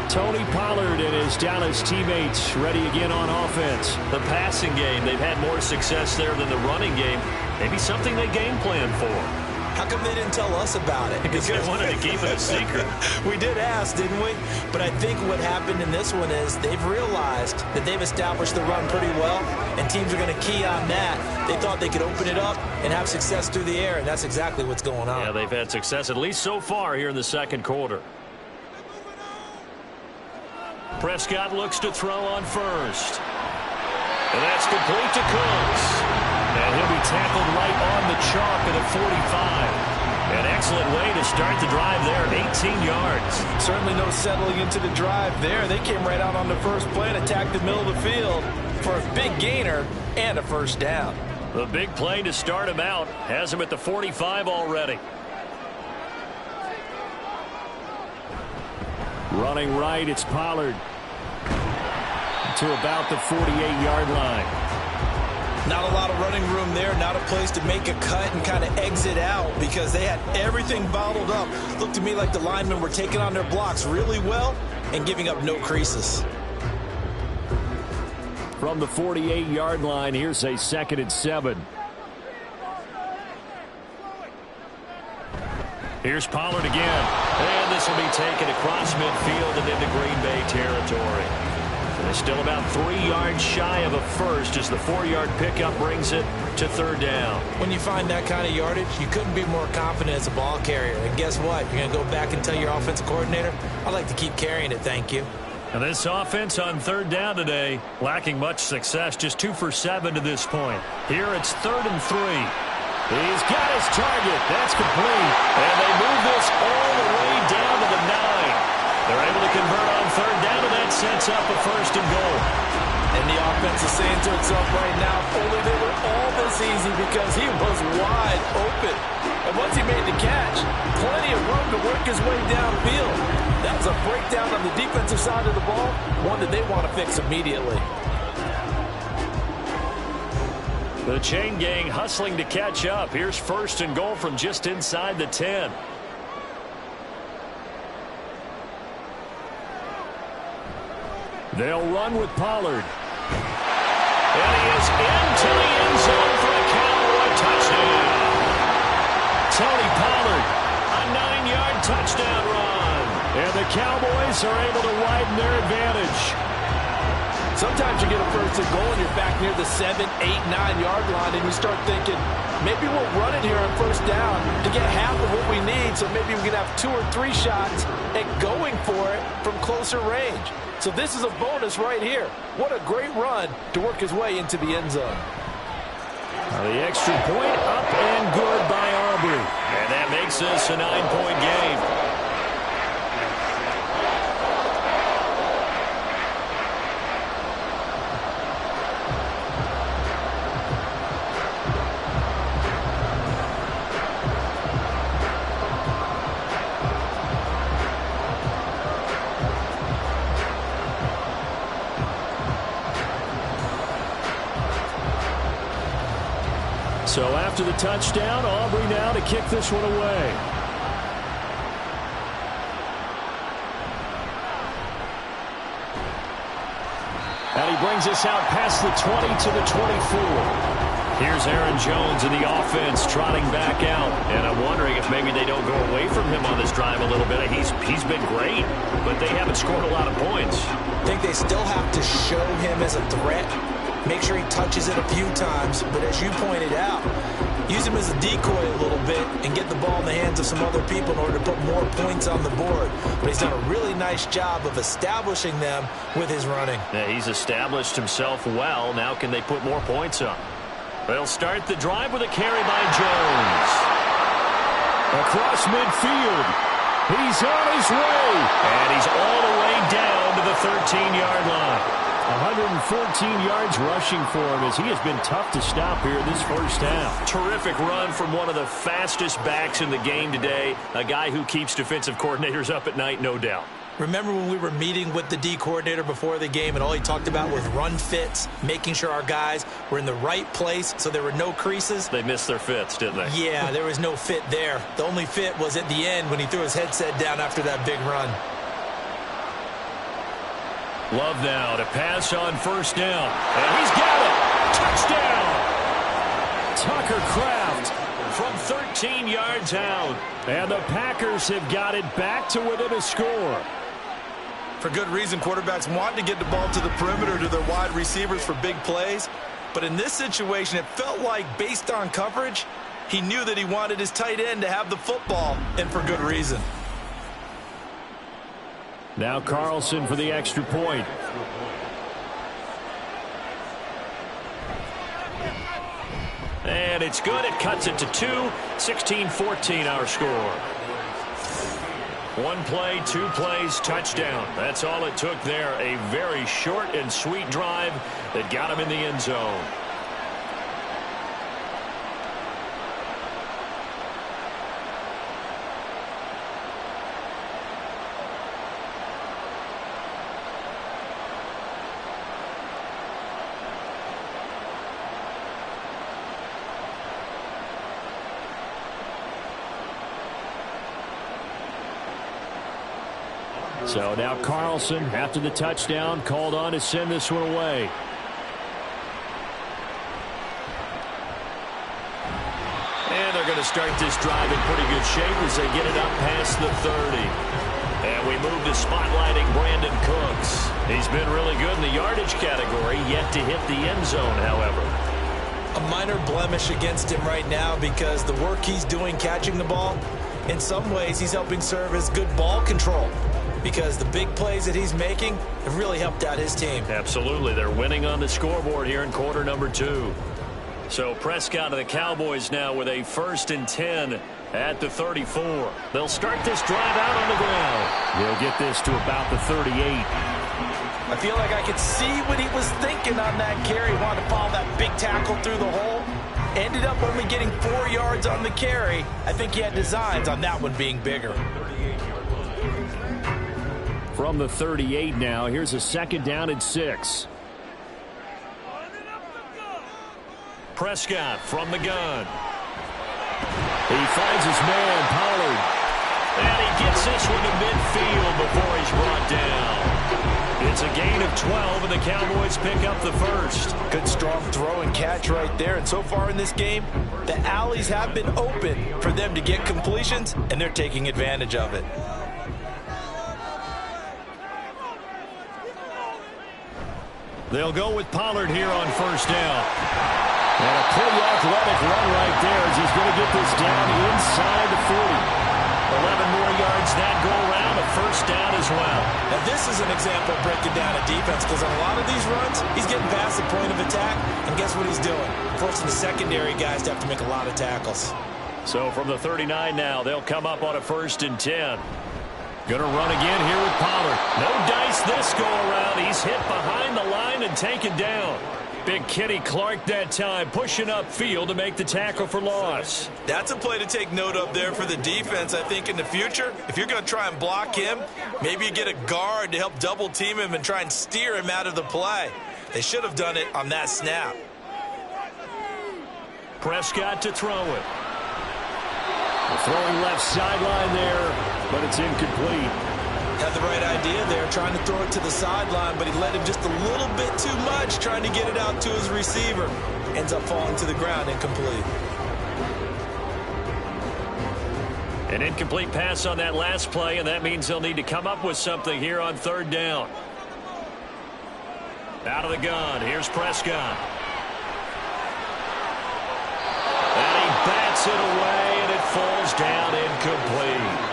Tony Pollard and his Dallas teammates ready again on offense. The passing game, they've had more success there than the running game. Maybe something they game plan for. How come they didn't tell us about it? Because they wanted to keep it a secret. We did ask, didn't we? But I think what happened in this one is they've realized that they've established the run pretty well, and teams are going to key on that. They thought they could open it up and have success through the air, and that's exactly what's going on. Yeah, they've had success at least so far here in the second quarter. Prescott looks to throw on first. And that's complete to Cooks. And he'll be tackled right on the chalk at a 45. An excellent way to start the drive there, 18 yards. Certainly no settling into the drive there. They came right out on the first play and attacked the middle of the field for a big gainer and a first down. The big play to start him out has him at the 45 already. Running right, it's Pollard to about the 48-yard line. Not a lot of running room there, not a place to make a cut and kind of exit out because they had everything bottled up. Looked to me like the linemen were taking on their blocks really well and giving up no creases. From the 48-yard line, here's a 2nd and 7. Here's Pollard again. And this will be taken across midfield and into Green Bay territory. They're still about 3 yards shy of a first as the 4-yard pickup brings it to 3rd down. When you find that kind of yardage, you couldn't be more confident as a ball carrier. And guess what? You're going to go back and tell your offensive coordinator, I'd like to keep carrying it, thank you. And this offense on 3rd down today, lacking much success, just 2 for 7 to this point. Here it's 3rd and 3. He's got his target. That's complete. And they move this all the way down to the 9. They're able to convert on 3rd down, and that sets up a 1st and goal. And the offense is saying to itself right now, if only they were all this easy because he was wide open. And once he made the catch, plenty of room to work his way downfield. That was a breakdown on the defensive side of the ball, one that they want to fix immediately. The chain gang hustling to catch up. Here's 1st and goal from just inside the 10. They'll run with Pollard. And he is into the end zone for a Cowboy touchdown. Tony Pollard, a 9-yard touchdown run. And the Cowboys are able to widen their advantage. Sometimes you get a first and goal and you're back near the 7, 8, 9-yard line and you start thinking, maybe we'll run it here on first down to get half of what we need, so maybe we can have 2 or 3 shots at going for it from closer range. So this is a bonus right here. What a great run to work his way into the end zone. The extra point up and good by Aubrey. And that makes this a 9-point game. So after the touchdown, Aubrey now to kick this one away. And he brings us out past the 20 to the 24. Here's Aaron Jones in the offense trotting back out. And I'm wondering if maybe they don't go away from him on this drive a little bit. He's been great, but they haven't scored a lot of points. I think they still have to show him as a threat. Make sure he touches it a few times, but as you pointed out, use him as a decoy a little bit and get the ball in the hands of some other people in order to put more points on the board. But he's done a really nice job of establishing them with his running. Yeah, he's established himself well. Now can they put more points up? They'll start the drive with a carry by Jones. Across midfield. He's on his way. And he's all the way down to the 13-yard line. 114 yards rushing for him as he has been tough to stop here in this first half. Terrific run from one of the fastest backs in the game today. A guy who keeps defensive coordinators up at night, no doubt. Remember when we were meeting with the D coordinator before the game and all he talked about was run fits, making sure our guys were in the right place so there were no creases? They missed their fits, didn't they? Yeah, there was no fit there. The only fit was at the end when he threw his headset down after that big run. Love now to pass on first down. And he's got it. Touchdown. Tucker Kraft from 13 yards out. And the Packers have got it back to within a score. For good reason, quarterbacks want to get the ball to the perimeter to their wide receivers for big plays. But in this situation, it felt like based on coverage, he knew that he wanted his tight end to have the football, and for good reason. Now Carlson for the extra point. And it's good. It cuts it to 2. 16-14 our score. 1 play, 2 plays, touchdown. That's all it took there. A very short and sweet drive that got him in the end zone. So now Carlson, after the touchdown, called on to send this one away. And they're going to start this drive in pretty good shape as they get it up past the 30. And we move to spotlighting Brandon Cooks. He's been really good in the yardage category, yet to hit the end zone, however. A minor blemish against him right now because the work he's doing catching the ball, in some ways he's helping serve as good ball control. Because the big plays that he's making have really helped out his team. Absolutely. They're winning on the scoreboard here in quarter number 2. So Prescott of the Cowboys now with a 1st and 10 at the 34. They'll start this drive out on the ground. They'll get this to about the 38. I feel like I could see what he was thinking on that carry. Wanted to follow that big tackle through the hole. Ended up only getting 4 yards on the carry. I think he had designs on that one being bigger. From the 38 now, here's a 2nd down and 6. Prescott from the gun. He finds his man, Pollard. And he gets this one to midfield before he's brought down. It's a gain of 12, and the Cowboys pick up the first. Good strong throw and catch right there. And so far in this game, the alleys have been open for them to get completions, and they're taking advantage of it. They'll go with Pollard here on first down. And a pretty athletic run right there as he's going to get this down inside the 40. 11 more yards that go around, a first down as well. Now this is an example of breaking down a defense, because on a lot of these runs, he's getting past the point of attack, and guess what he's doing? Forcing the secondary guys to have to make a lot of tackles. So from the 39 now, they'll come up on a 1st and 10. Going to run again here with Pollard. No dice this go around. He's hit behind the line and taken down. Big Kenny Clark that time, pushing upfield to make the tackle for loss. That's a play to take note of there for the defense, I think, in the future. If you're going to try and block him, maybe you get a guard to help double team him and try and steer him out of the play. They should have done it on that snap. Prescott to throw it. Throwing left sideline there, but it's incomplete. Had the right idea there, trying to throw it to the sideline, but he let him just a little bit too much, trying to get it out to his receiver. Ends up falling to the ground, incomplete. An incomplete pass on that last play, and that means they'll need to come up with something here on 3rd down. Out of the gun, here's Prescott. And he bats it away, and it falls down incomplete.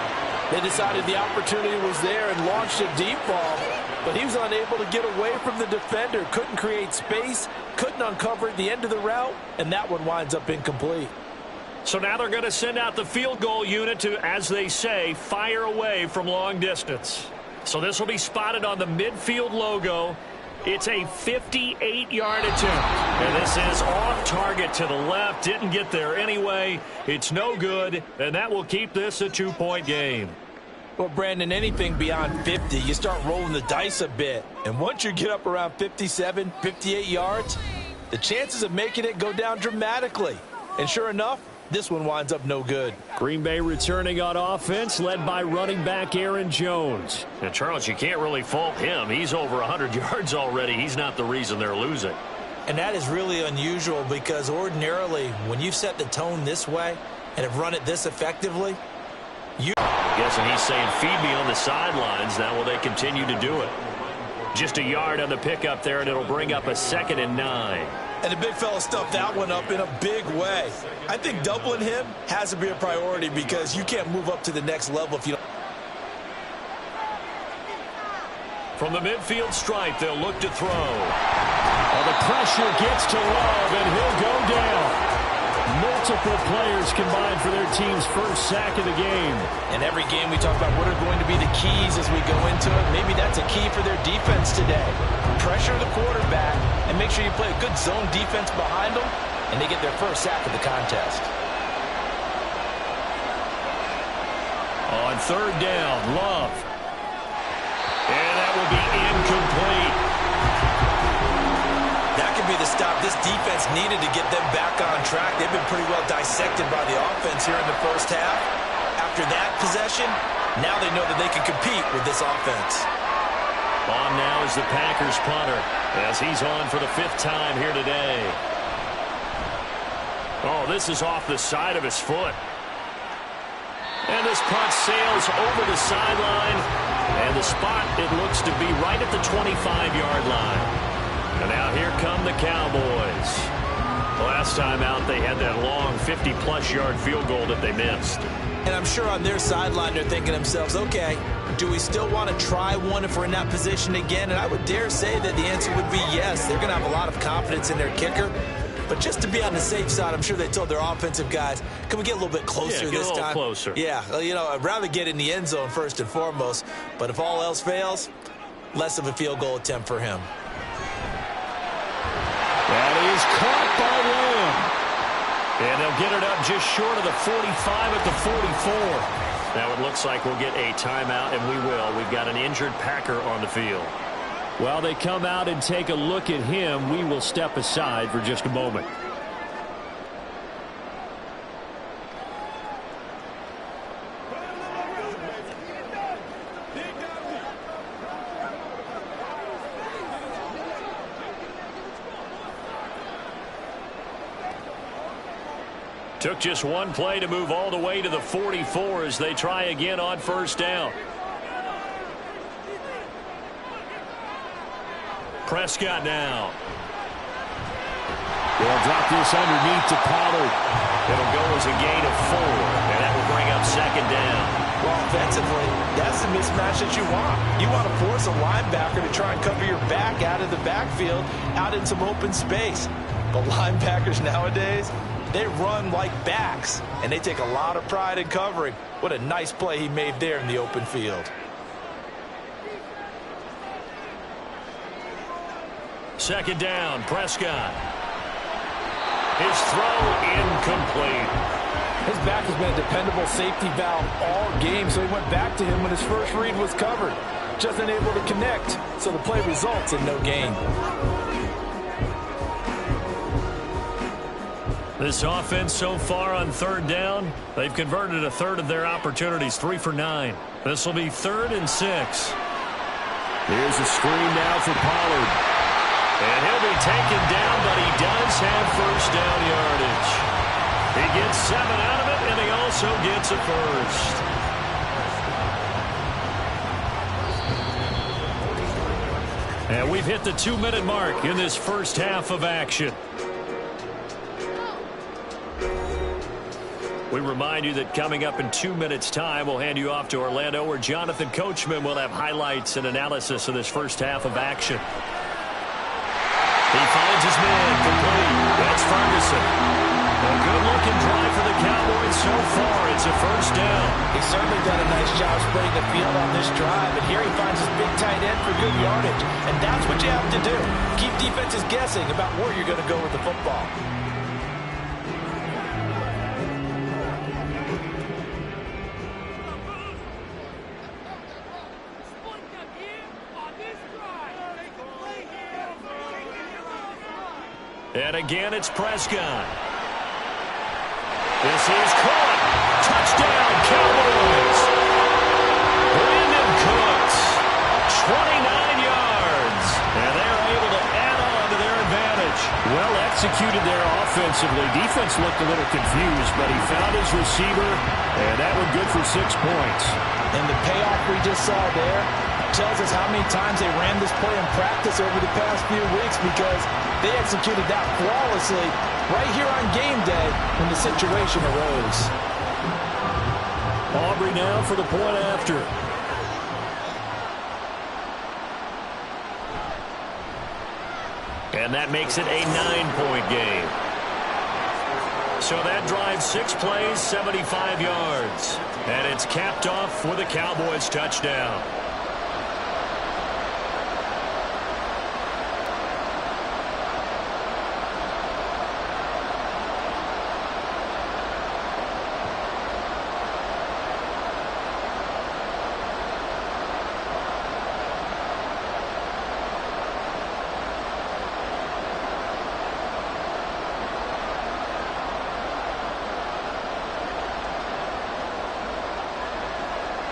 They decided the opportunity was there and launched a deep ball, but he was unable to get away from the defender. Couldn't create space, couldn't uncover the end of the route, and that one winds up incomplete. So now they're going to send out the field goal unit to, as they say, fire away from long distance. So this will be spotted on the midfield logo. It's a 58-yard attempt. And this is off target to the left. Didn't get there anyway. It's no good, and that will keep this a 2-point game. Well, Brandon, anything beyond 50, you start rolling the dice a bit. And once you get up around 57, 58 yards, the chances of making it go down dramatically. And sure enough, this one winds up no good. Green Bay returning on offense, led by running back Aaron Jones. And, Charles, you can't really fault him. He's over 100 yards already. He's not the reason they're losing. And that is really unusual, because ordinarily, when you've set the tone this way and have run it this effectively, I'm guessing he's saying, feed me on the sidelines. Now will they continue to do it? Just a yard on the pickup there, and it'll bring up a 2nd and 9. And the big fella stuffed that one up in a big way. I think doubling him has to be a priority, because you can't move up to the next level if you don't. From the midfield stripe, they'll look to throw. Oh, the pressure gets to Love, and he'll go down. Multiple players combined for their team's first sack of the game. And every game we talk about what are going to be the keys as we go into it. Maybe that's a key for their defense today. Pressure the quarterback and make sure you play a good zone defense behind them, and they get their first sack of the contest. On 3rd down, Love. And that will be incomplete. That could be the stop this defense needed to get them back on track. They've been pretty well dissected by the offense here in the first half. After that possession, now they know that they can compete with this offense. On now is the Packers punter, as he's on for the 5th time here today. Oh, this is off the side of his foot. And this punt sails over the sideline. And the spot, it looks to be right at the 25-yard line. And now here come the Cowboys. Last time out, they had that long 50-plus yard field goal that they missed. And I'm sure on their sideline, they're thinking to themselves, okay, do we still want to try one if we're in that position again? And I would dare say that the answer would be yes. They're going to have a lot of confidence in their kicker. But just to be on the safe side, I'm sure they told their offensive guys, can we get a little bit closer this time? Get a little closer. Yeah, well, you know, I'd rather get in the end zone first and foremost. But if all else fails, less of a field goal attempt for him. That is caught by Lamb. And they'll get it up just short of the 45 at the 44. Now it looks like we'll get a timeout, and we will. We've got an injured Packer on the field. While they come out and take a look at him, we will step aside for just a moment. Took just one play to move all the way to the 44 as they try again on first down. Prescott now. They'll drop this underneath to Pollard. It'll go as a gain of 4, and that will bring up second down. Well, offensively, that's the mismatch that you want. You want to force a linebacker to try and cover your back out of the backfield, out in some open space. But linebackers nowadays, they run like backs, and they take a lot of pride in covering. What a nice play he made there in the open field. Second down, Prescott. His throw incomplete. His back has been a dependable safety valve all game, so he went back to him when his first read was covered. Just unable to connect, so the play results in no gain. This offense so far on third down, they've converted a third of their opportunities, 3 for 9. This will be 3rd and 6. Here's a screen now for Pollard. And he'll be taken down, but he does have first down yardage. He gets 7 out of it, and he also gets a first. And we've hit the 2-minute mark in this first half of action. We remind you that coming up in 2 minutes' time, we'll hand you off to Orlando, where Jonathan Coachman will have highlights and analysis of this first half of action. He finds his man complete. That's Ferguson. A good-looking drive for the Cowboys so far. It's a first down. He's certainly done a nice job spreading the field on this drive, and here he finds his big tight end for good yardage. And that's what you have to do. Keep defenses guessing about where you're going to go with the football. And again, it's Prescott. This is caught. Touchdown, Cowboys. Brandon Cooks, 29 yards. And they're able to add on to their advantage. Well executed there offensively. Defense looked a little confused, but he found his receiver, and that one good for 6 points. And the payoff we just saw there tells us how many times they ran this play in practice over the past few weeks, because they executed that flawlessly right here on game day when the situation arose. Aubrey now for the point after. And that makes it a 9-point game. So that drives 6 plays, 75 yards. And it's capped off with a Cowboys touchdown.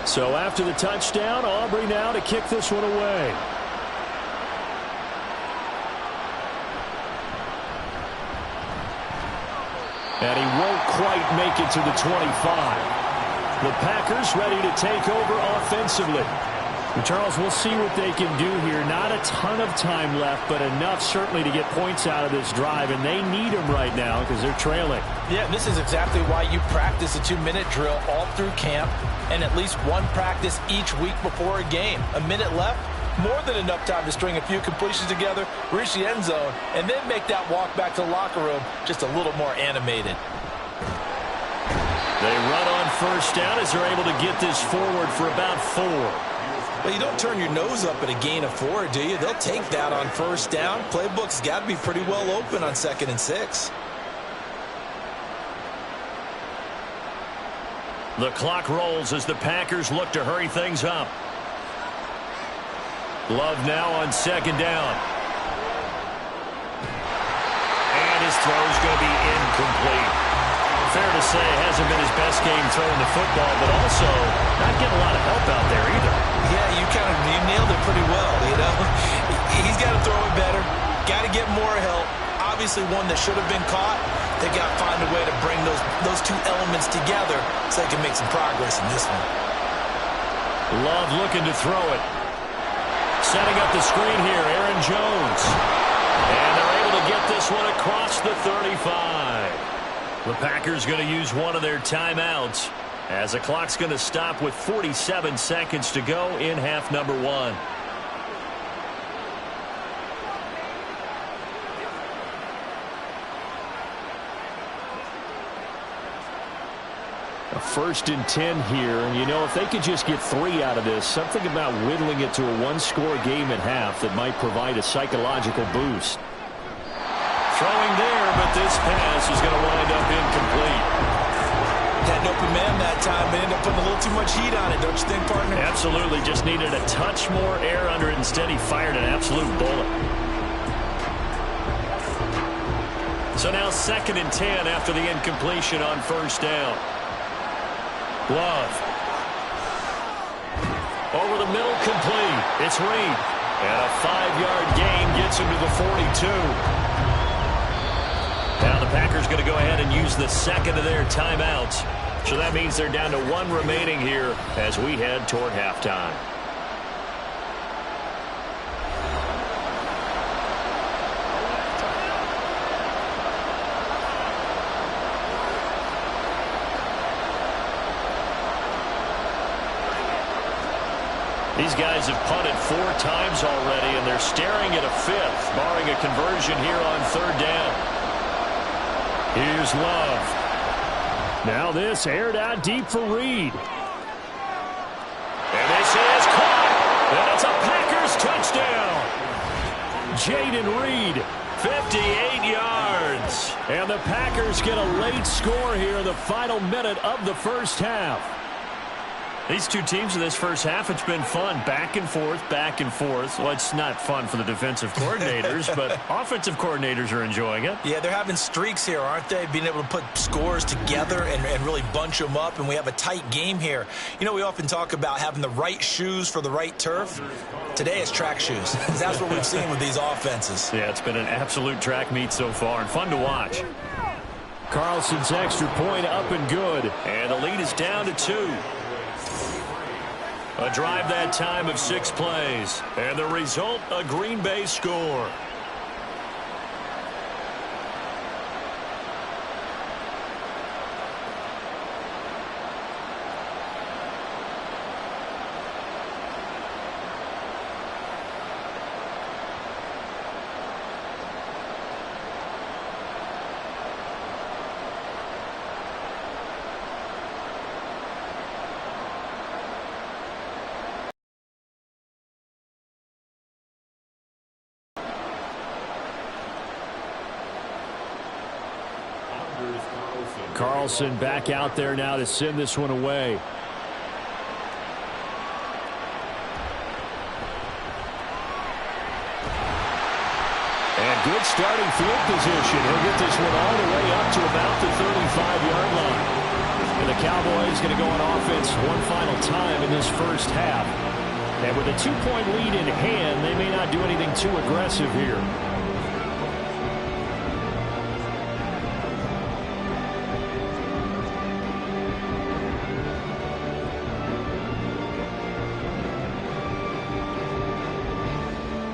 So after the touchdown, Aubrey now to kick this one away. And he won't quite make it to the 25. The Packers ready to take over offensively. And Charles, we'll see what they can do here. Not a ton of time left, but enough certainly to get points out of this drive, and they need them right now because they're trailing. Yeah, this is exactly why you practice a 2-minute drill all through camp, and at least one practice each week before a game. A minute left, more than enough time to string a few completions together, reach the end zone, and then make that walk back to the locker room just a little more animated. They run on first down as they're able to get this forward for about 4. Well, you don't turn your nose up at a gain of 4, do you? They'll take that on first down. Playbook's got to be pretty well open on 2nd and 6. The clock rolls as the Packers look to hurry things up. Love now on 2nd down. And his throw's going to be incomplete. Fair to say it hasn't been his best game throwing the football, but also not getting a lot of help out there either. Yeah, you nailed it pretty well, you know. He's got to throw it better, got to get more help. obviously one that should have been caught. They got to find a way to bring those two elements together so they can make some progress in this one. Love looking to throw it. Setting up the screen here, Aaron Jones. And they're able to get this one across the 35. The Packers going to use one of their timeouts as the clock's going to stop with 47 seconds to go in half number 1. A 1st and 10 here, and you know, if they could just get 3 out of this, something about whittling it to a one-score game at half that might provide a psychological boost. Throwing there, but this pass is going to wind up incomplete. Had an open man that time, but ended up putting a little too much heat on it, don't you think, partner? Absolutely, just needed a touch more air under it. Instead, he fired an absolute bullet. So now 2nd and 10 after the incompletion on 1st down. Love. Over the middle, complete. It's Reed. And a 5-yard gain gets him to the 42. Now the Packers going to go ahead and use the 2nd of their timeouts. So that means they're down to 1 remaining here as we head toward halftime. These guys have punted 4 times already, and they're staring at a 5th, barring a conversion here on 3rd down. Here's Love. Now this aired out deep for Reed. And this is caught. And it's a Packers touchdown. Jaden Reed, 58 yards. And the Packers get a late score here in the final minute of the 1st half. These two teams in this 1st half, it's been fun. Back and forth, back and forth. Well, it's not fun for the defensive coordinators, but offensive coordinators are enjoying it. Yeah, they're having streaks here, aren't they? Being able to put scores together and really bunch them up, and we have a tight game here. You know, we often talk about having the right shoes for the right turf. Today it's track shoes. That's what we've seen with these offenses. Yeah, it's been an absolute track meet so far, and fun to watch. Carlson's extra point up and good. And the lead is down to 2. A drive that time of 6 plays. And the result, a Green Bay score. Carlson back out there now to send this one away. And good starting field position. He'll get this one all the way up to about the 35-yard line. And the Cowboys going to go on offense one final time in this 1st half. And with a 2-point lead in hand, they may not do anything too aggressive here.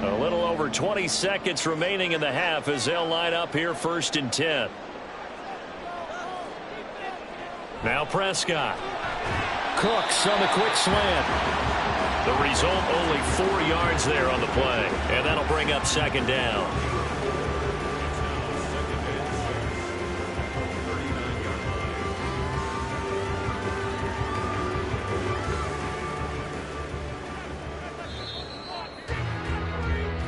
A little over 20 seconds remaining in the half as they'll line up here 1st and 10. Now Prescott. Cooks on the quick slant. The result, only 4 yards there on the play. And that'll bring up 2nd down.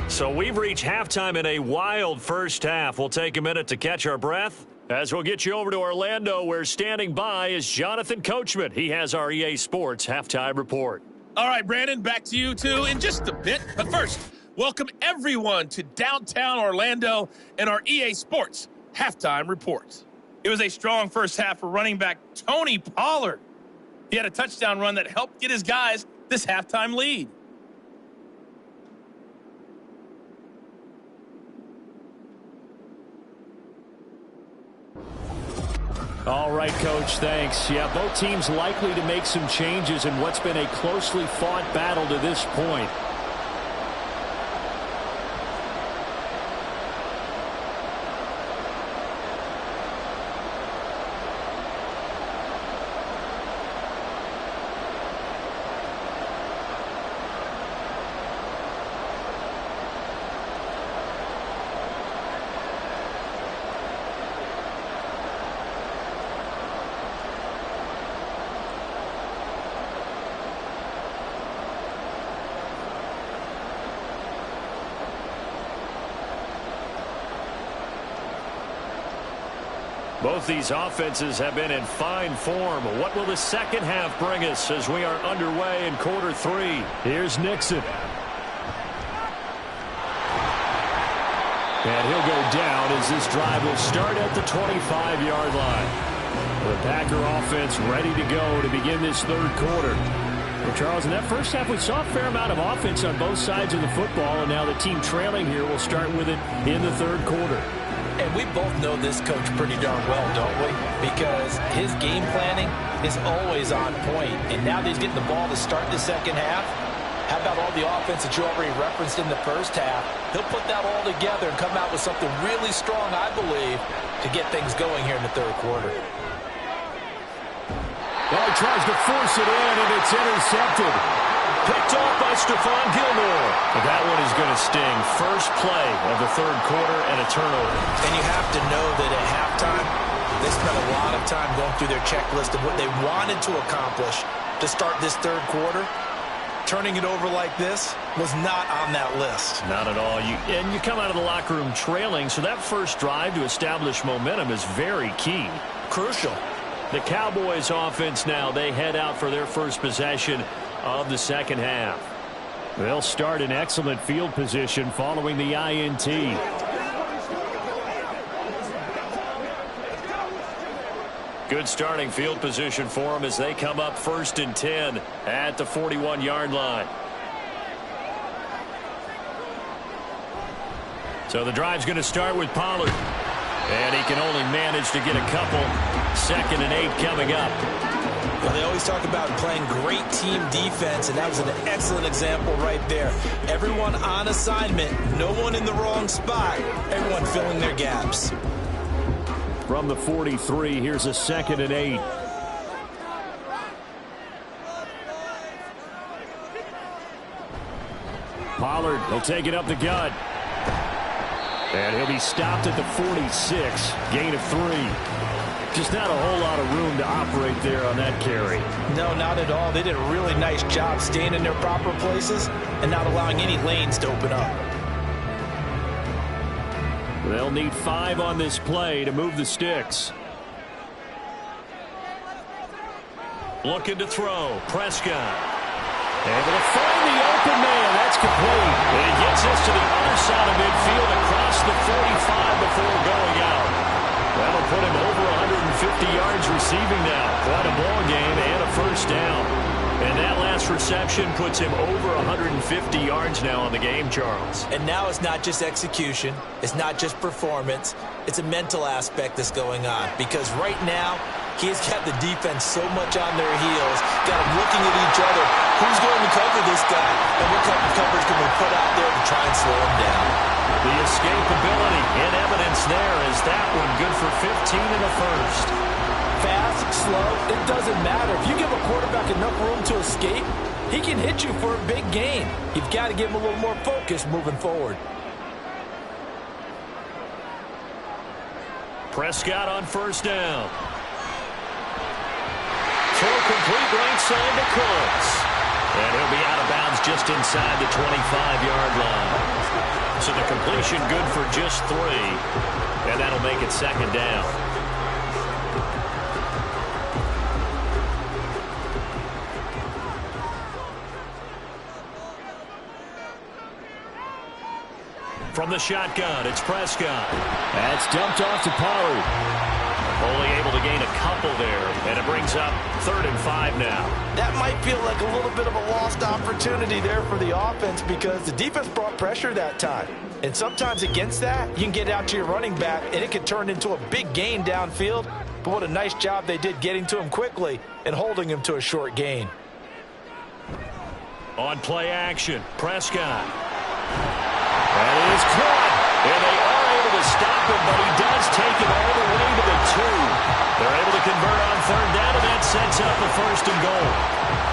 So we've reached halftime in a wild 1st half. We'll take a minute to catch our breath as we'll get you over to Orlando, where standing by is Jonathan Coachman. He has our EA Sports halftime report. All right, Brandon, back to you two in just a bit. But first, welcome everyone to downtown Orlando and our EA Sports halftime report. It was a strong 1st half for running back Tony Pollard. He had a touchdown run that helped get his guys this halftime lead. All right, Coach, thanks. Yeah, both teams likely to make some changes in what's been a closely fought battle to this point. Both these offenses have been in fine form. What will the second half bring us as we are underway in quarter three? Here's Nixon. And he'll go down as this drive will start at the 25-yard line. The Packer offense ready to go to begin this third quarter. Well, Charles, in that first half, we saw a fair amount of offense on both sides of the football, and now the team trailing here will start with it in the third quarter. And we both know this coach pretty darn well, don't we? Because his game planning is always on point. And now that he's getting the ball to start the second half, how about all the offense that you already referenced in the first half? He'll put that all together and come out with something really strong, I believe, to get things going here in the third quarter. Well, he tries to force it in, and it's intercepted. Picked off by Stephon Gilmore. But that one is going to sting. First play of the third quarter and a turnover. And you have to know that at halftime, they spent a lot of time going through their checklist of what they wanted to accomplish to start this third quarter. Turning it over like this was not on that list. Not at all. And you come out of the locker room trailing, so that first drive to establish momentum is very key. Crucial. The Cowboys offense now, they head out for their first possession of the second half. They'll start in excellent field position following the INT. Good starting field position for them as they come up 1st and 10 at the 41-yard line. So the drive's going to start with Pollard. And he can only manage to get a couple. 2nd and 8 coming up. Well, they always talk about playing great team defense, and that was an excellent example right there. Everyone on assignment, no one in the wrong spot, everyone filling their gaps. From the 43, here's a 2nd and 8. Pollard will take it up the gut. And he'll be stopped at the 46, gain of 3. Just not a whole lot of room to operate there on that carry. No, not at all. They did a really nice job staying in their proper places and not allowing any lanes to open up. They'll need 5 on this play to move the sticks. Looking to throw. Prescott. Able to find the open man. That's complete. And he gets us to the other side of midfield across the 45 before going out. That'll put him over 150 yards receiving now. Quite a ball game and a first down. And that last reception puts him over 150 yards now on the game, Charles. And now it's not just execution. It's not just performance. It's a mental aspect that's going on. Because right now, he's got the defense so much on their heels, got them looking at each other. Who's going to cover this guy? And what type of coverage can we put out there to try and slow him down? The escapability in evidence there is that one good for 15 in the first. Fast, slow, it doesn't matter. If you give a quarterback enough room to escape, he can hit you for a big gain. You've got to give him a little more focus moving forward. Prescott on first down. Throw complete right side to Cooks. And he'll be out of bounds just inside the 25-yard line. So the completion good for just 3. And that'll make it 2nd down. From the shotgun, it's Prescott. That's dumped off to Pollard. Only able to gain a couple there, and it brings up 3rd and 5 now. That might feel like a little bit of a lost opportunity there for the offense because the defense brought pressure that time. And sometimes against that, you can get out to your running back, and it can turn into a big gain downfield. but what a nice job they did getting to him quickly and holding him to a short gain. On play action, Prescott. That is caught, and they are able to stop him, but he does take it all the way to the 2. They're able to convert on third down, and that sets up a 1st and goal.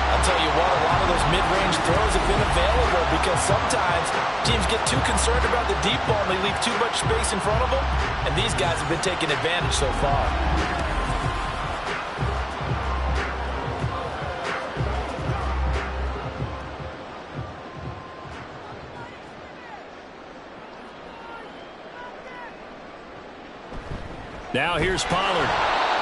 I'll tell you what, a lot of those mid-range throws have been available because sometimes teams get too concerned about the deep ball and they leave too much space in front of them, and these guys have been taking advantage so far. Now here's Pollard,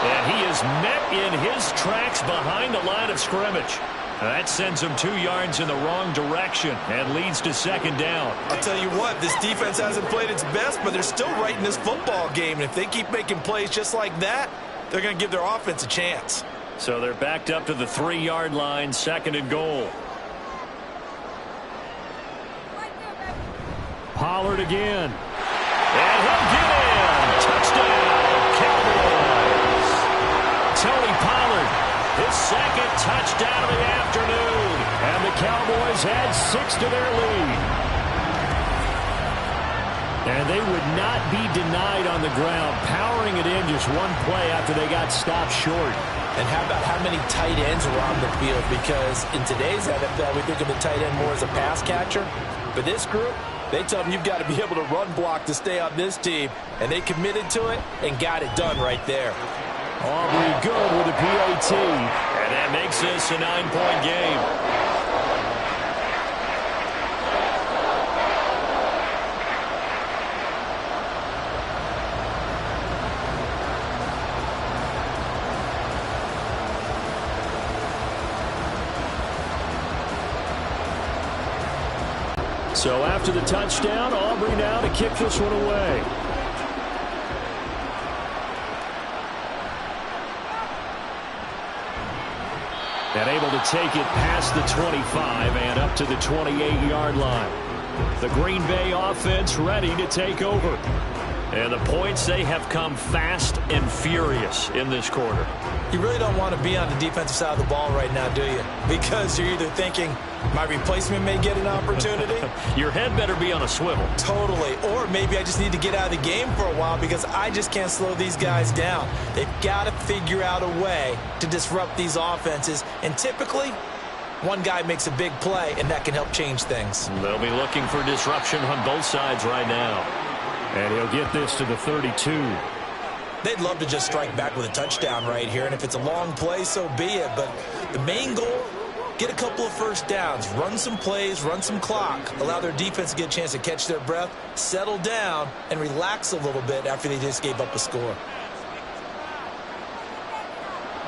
and he is met in his tracks behind the line of scrimmage. That sends him 2 yards in the wrong direction and leads to 2nd down. I'll tell you what, this defense hasn't played its best, but they're still right in this football game. And if they keep making plays just like that, they're going to give their offense a chance. So they're backed up to the 3-yard line, 2nd and goal. Pollard again. And he'll get in. Touchdown, Cowboys. Tony Pollard, his 2nd touchdown of the afternoon. And the Cowboys add 6 to their lead. And they would not be denied on the ground, powering it in just 1 play after they got stopped short. And how about how many tight ends are on the field? Because in today's NFL, we think of the tight end more as a pass catcher. But this group, they tell them you've got to be able to run block to stay on this team. And they committed to it and got it done right there. Aubrey good with a PAT. And that makes this a 9-point game. So after the touchdown, Aubrey now to kick this one away. And able to take it past the 25 and up to the 28-yard line. The Green Bay offense ready to take over. And the points, they have come fast and furious in this quarter. You really don't want to be on the defensive side of the ball right now, do you? Because you're either thinking, my replacement may get an opportunity. Your head better be on a swivel. Totally. Or maybe I just need to get out of the game for a while because I just can't slow these guys down. They've got to figure out a way to disrupt these offenses. And typically, one guy makes a big play, and that can help change things. They'll be looking for disruption on both sides right now. And he'll get this to the 32. They'd love to just strike back with a touchdown right here, and if it's a long play, so be it. But the main goal, get a couple of first downs, run some plays, run some clock, allow their defense to get a chance to catch their breath, settle down, and relax a little bit after they just gave up a score.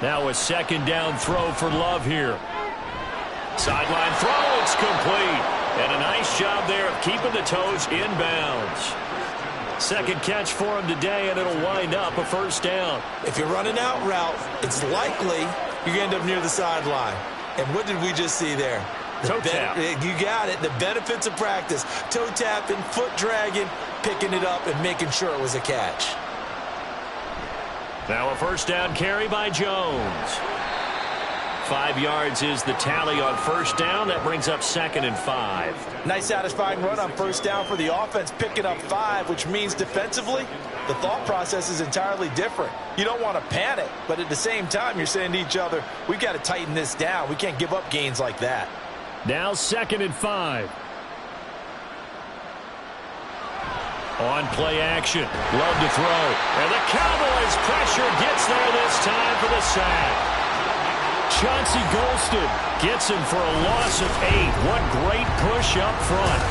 Now a 2nd down throw for Love here. Sideline throw, it's complete. And a nice job there of keeping the toes inbounds. 2nd catch for him today, and it'll wind up a 1st down. If you're running out route, it's likely you're going to end up near the sideline. And what did we just see there? Toe tap. You got it. The benefits of practice. Toe tapping, foot dragging, picking it up, and making sure it was a catch. Now a 1st down carry by Jones. 5 yards is the tally on 1st down. That brings up 2nd and 5. Nice satisfying run on 1st down for the offense, picking up 5, which means defensively, the thought process is entirely different. You don't want to panic, but at the same time, you're saying to each other, we've got to tighten this down. We can't give up gains like that. Now 2nd and 5. On play action. Love to throw. And the Cowboys pressure gets there this time for the sack. Chauncey Golston gets him for a loss of 8. What great push up front.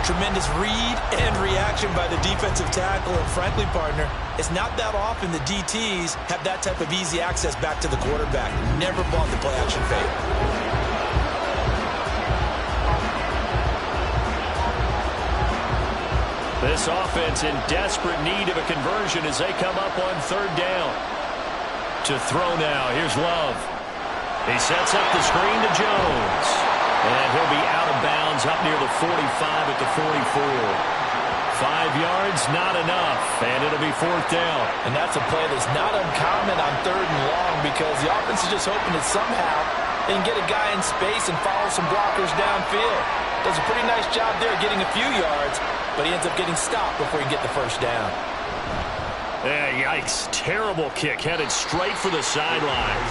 Tremendous read and reaction by the defensive tackle. And frankly, partner, it's not that often the DTs have that type of easy access back to the quarterback. Never bought the play action fake. This offense in desperate need of a conversion as they come up on 3rd down. To throw now, here's Love. He sets up the screen to Jones. And he'll be out of bounds up near the 45 at the 44. 5 yards, not enough, and it'll be 4th down. And that's a play that's not uncommon on 3rd and long because the offense is just hoping that somehow they can get a guy in space and follow some blockers downfield. Does a pretty nice job there getting a few yards, but he ends up getting stopped before he can get the 1st down. Yeah, yikes. Terrible kick, headed straight for the sidelines.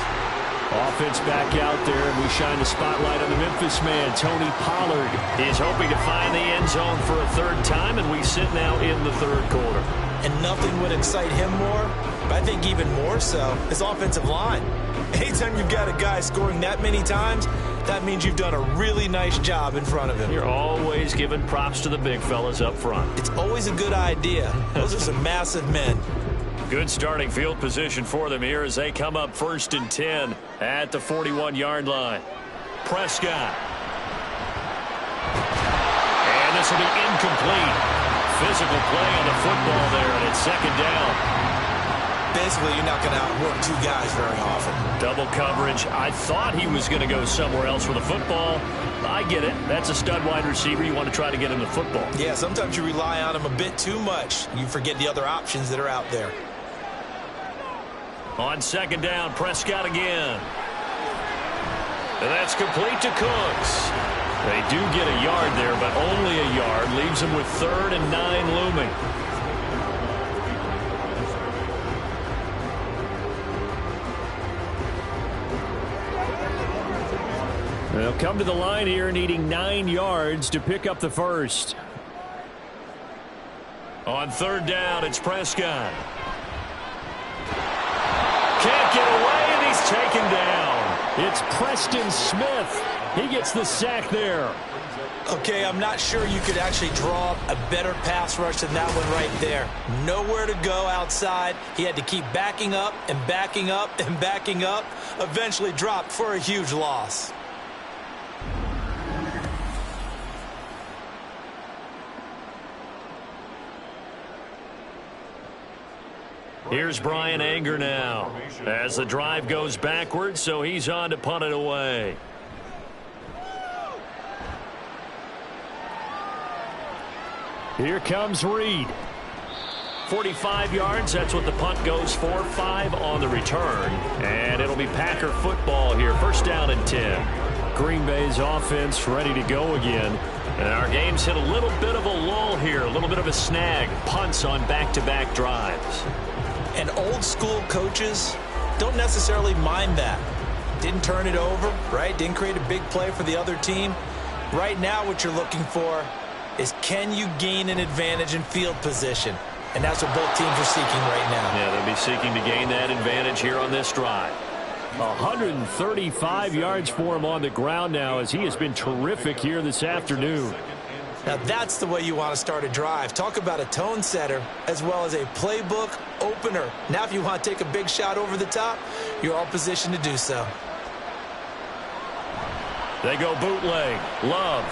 Offense back out there, and we shine the spotlight on the Memphis man, Tony Pollard. He's hoping to find the end zone for a 3rd time, and we sit now in the 3rd quarter. And nothing would excite him more, but I think even more so, his offensive line. Anytime you've got a guy scoring that many times, that means you've done a really nice job in front of him. You're always giving props to the big fellas up front. It's always a good idea. Those are some massive men. Good starting field position for them here as they come up 1st and 10 at the 41-yard line. Prescott. And this will be incomplete. Physical play on the football there, and it's 2nd down. Basically, you're not going to outwork 2 guys very often. Double coverage. I thought he was going to go somewhere else with the football. I get it. That's a stud wide receiver. You want to try to get him the football. Yeah, sometimes you rely on him a bit too much. You forget the other options that are out there. On 2nd down, Prescott again. And that's complete to Cooks. They do get a yard there, but only a yard. Leaves them with 3rd and 9 looming. They'll come to the line here needing 9 yards to pick up the 1st. On 3rd down, it's Prescott. Can't get away, and he's taken down. It's Preston Smith. He gets the sack there. Okay, I'm not sure you could actually draw up a better pass rush than that one right there. Nowhere to go outside. He had to keep backing up and backing up and backing up. Eventually dropped for a huge loss. Here's Brian Anger now as the drive goes backwards, so he's on to punt it away. Here comes Reed. 45 yards, that's what the punt goes for. 5 on the return, and it'll be Packer football here. 1st down and 10. Green Bay's offense ready to go again. And our game's hit a little bit of a lull here, a little bit of a snag. Punts on back-to-back drives. And old-school coaches don't necessarily mind that. Didn't turn it over, right? Didn't create a big play for the other team. Right now what you're looking for is can you gain an advantage in field position? And that's what both teams are seeking right now. Yeah, they'll be seeking to gain that advantage here on this drive. 135 yards for him on the ground now as he has been terrific here this afternoon. Now that's the way you want to start a drive. Talk about a tone setter as well as a playbook opener. Now if you want to take a big shot over the top, you're all positioned to do so. They go bootleg. Love.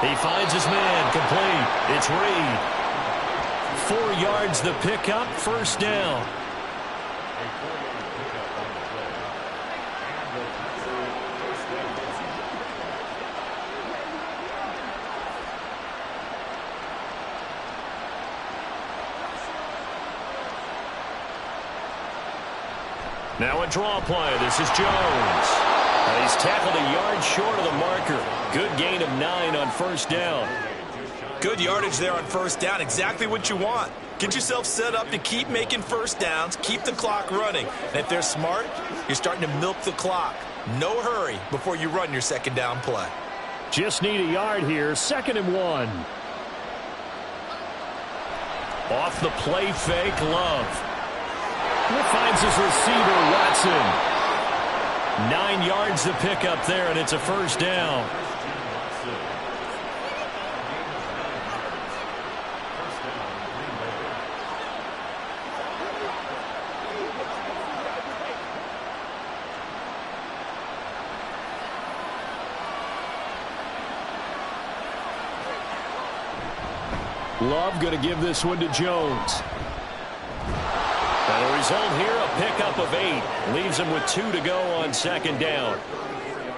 He finds his man. Complete. It's Reed. 4 yards the pickup. 1st down. Now a draw play. This is Jones. He's tackled a yard short of the marker. Good gain of 9 on 1st down. Good yardage there on 1st down. Exactly what you want. Get yourself set up to keep making 1st downs. Keep the clock running. And if they're smart, you're starting to milk the clock. No hurry before you run your 2nd down play. Just need a yard here. 2nd and 1. Off the play fake, Love. He finds his receiver, Watson. 9 yards to pick up there, and it's a 1st down. Love going to give this one to Jones. And the result here, a pickup of 8. Leaves him with 2 to go on 2nd down.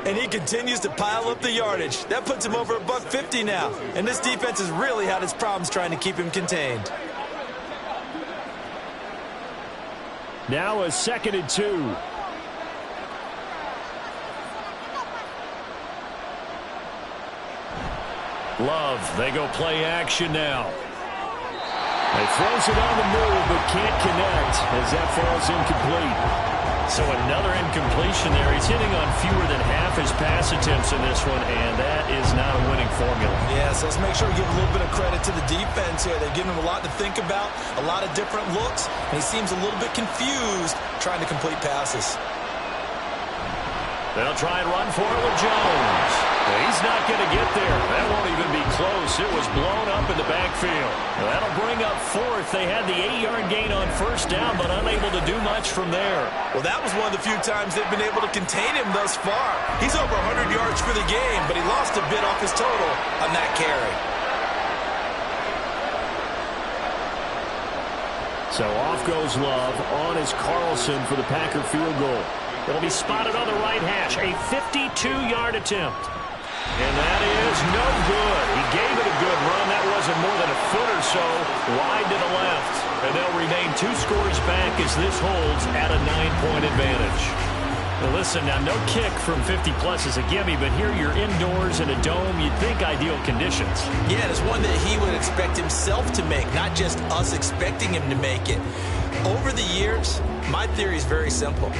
And he continues to pile up the yardage. That puts him over $150 now. And this defense has really had its problems trying to keep him contained. Now a 2nd and 2. Love, they go play action now. They throws it on the move, but can't connect as that falls incomplete. So another incompletion there. He's hitting on fewer than half his pass attempts in this one, and that is not a winning formula. Yeah, so let's make sure we give a little bit of credit to the defense here. They're giving him a lot to think about, a lot of different looks, and he seems a little bit confused trying to complete passes. They'll try and run for it with Jones. He's not going to get there. That won't even be close. It was blown up in the backfield. That'll bring up 4th. They had the 8-yard gain on 1st down, but unable to do much from there. Well, that was one of the few times they've been able to contain him thus far. He's over 100 yards for the game, but he lost a bit off his total on that carry. So off goes Love. On is Carlson for the Packer field goal. It'll be spotted on the right hash. A 52-yard attempt. And that is no good. He gave it a good run. That wasn't more than a foot or so wide to the left. And they'll remain 2 scores back as this holds at a 9-point advantage. Now listen, now no kick from 50-plus is a gimme, but here you're indoors in a dome. You'd think ideal conditions. Yeah, it's one that he would expect himself to make, not just us expecting him to make it. Over the years, my theory is very simple.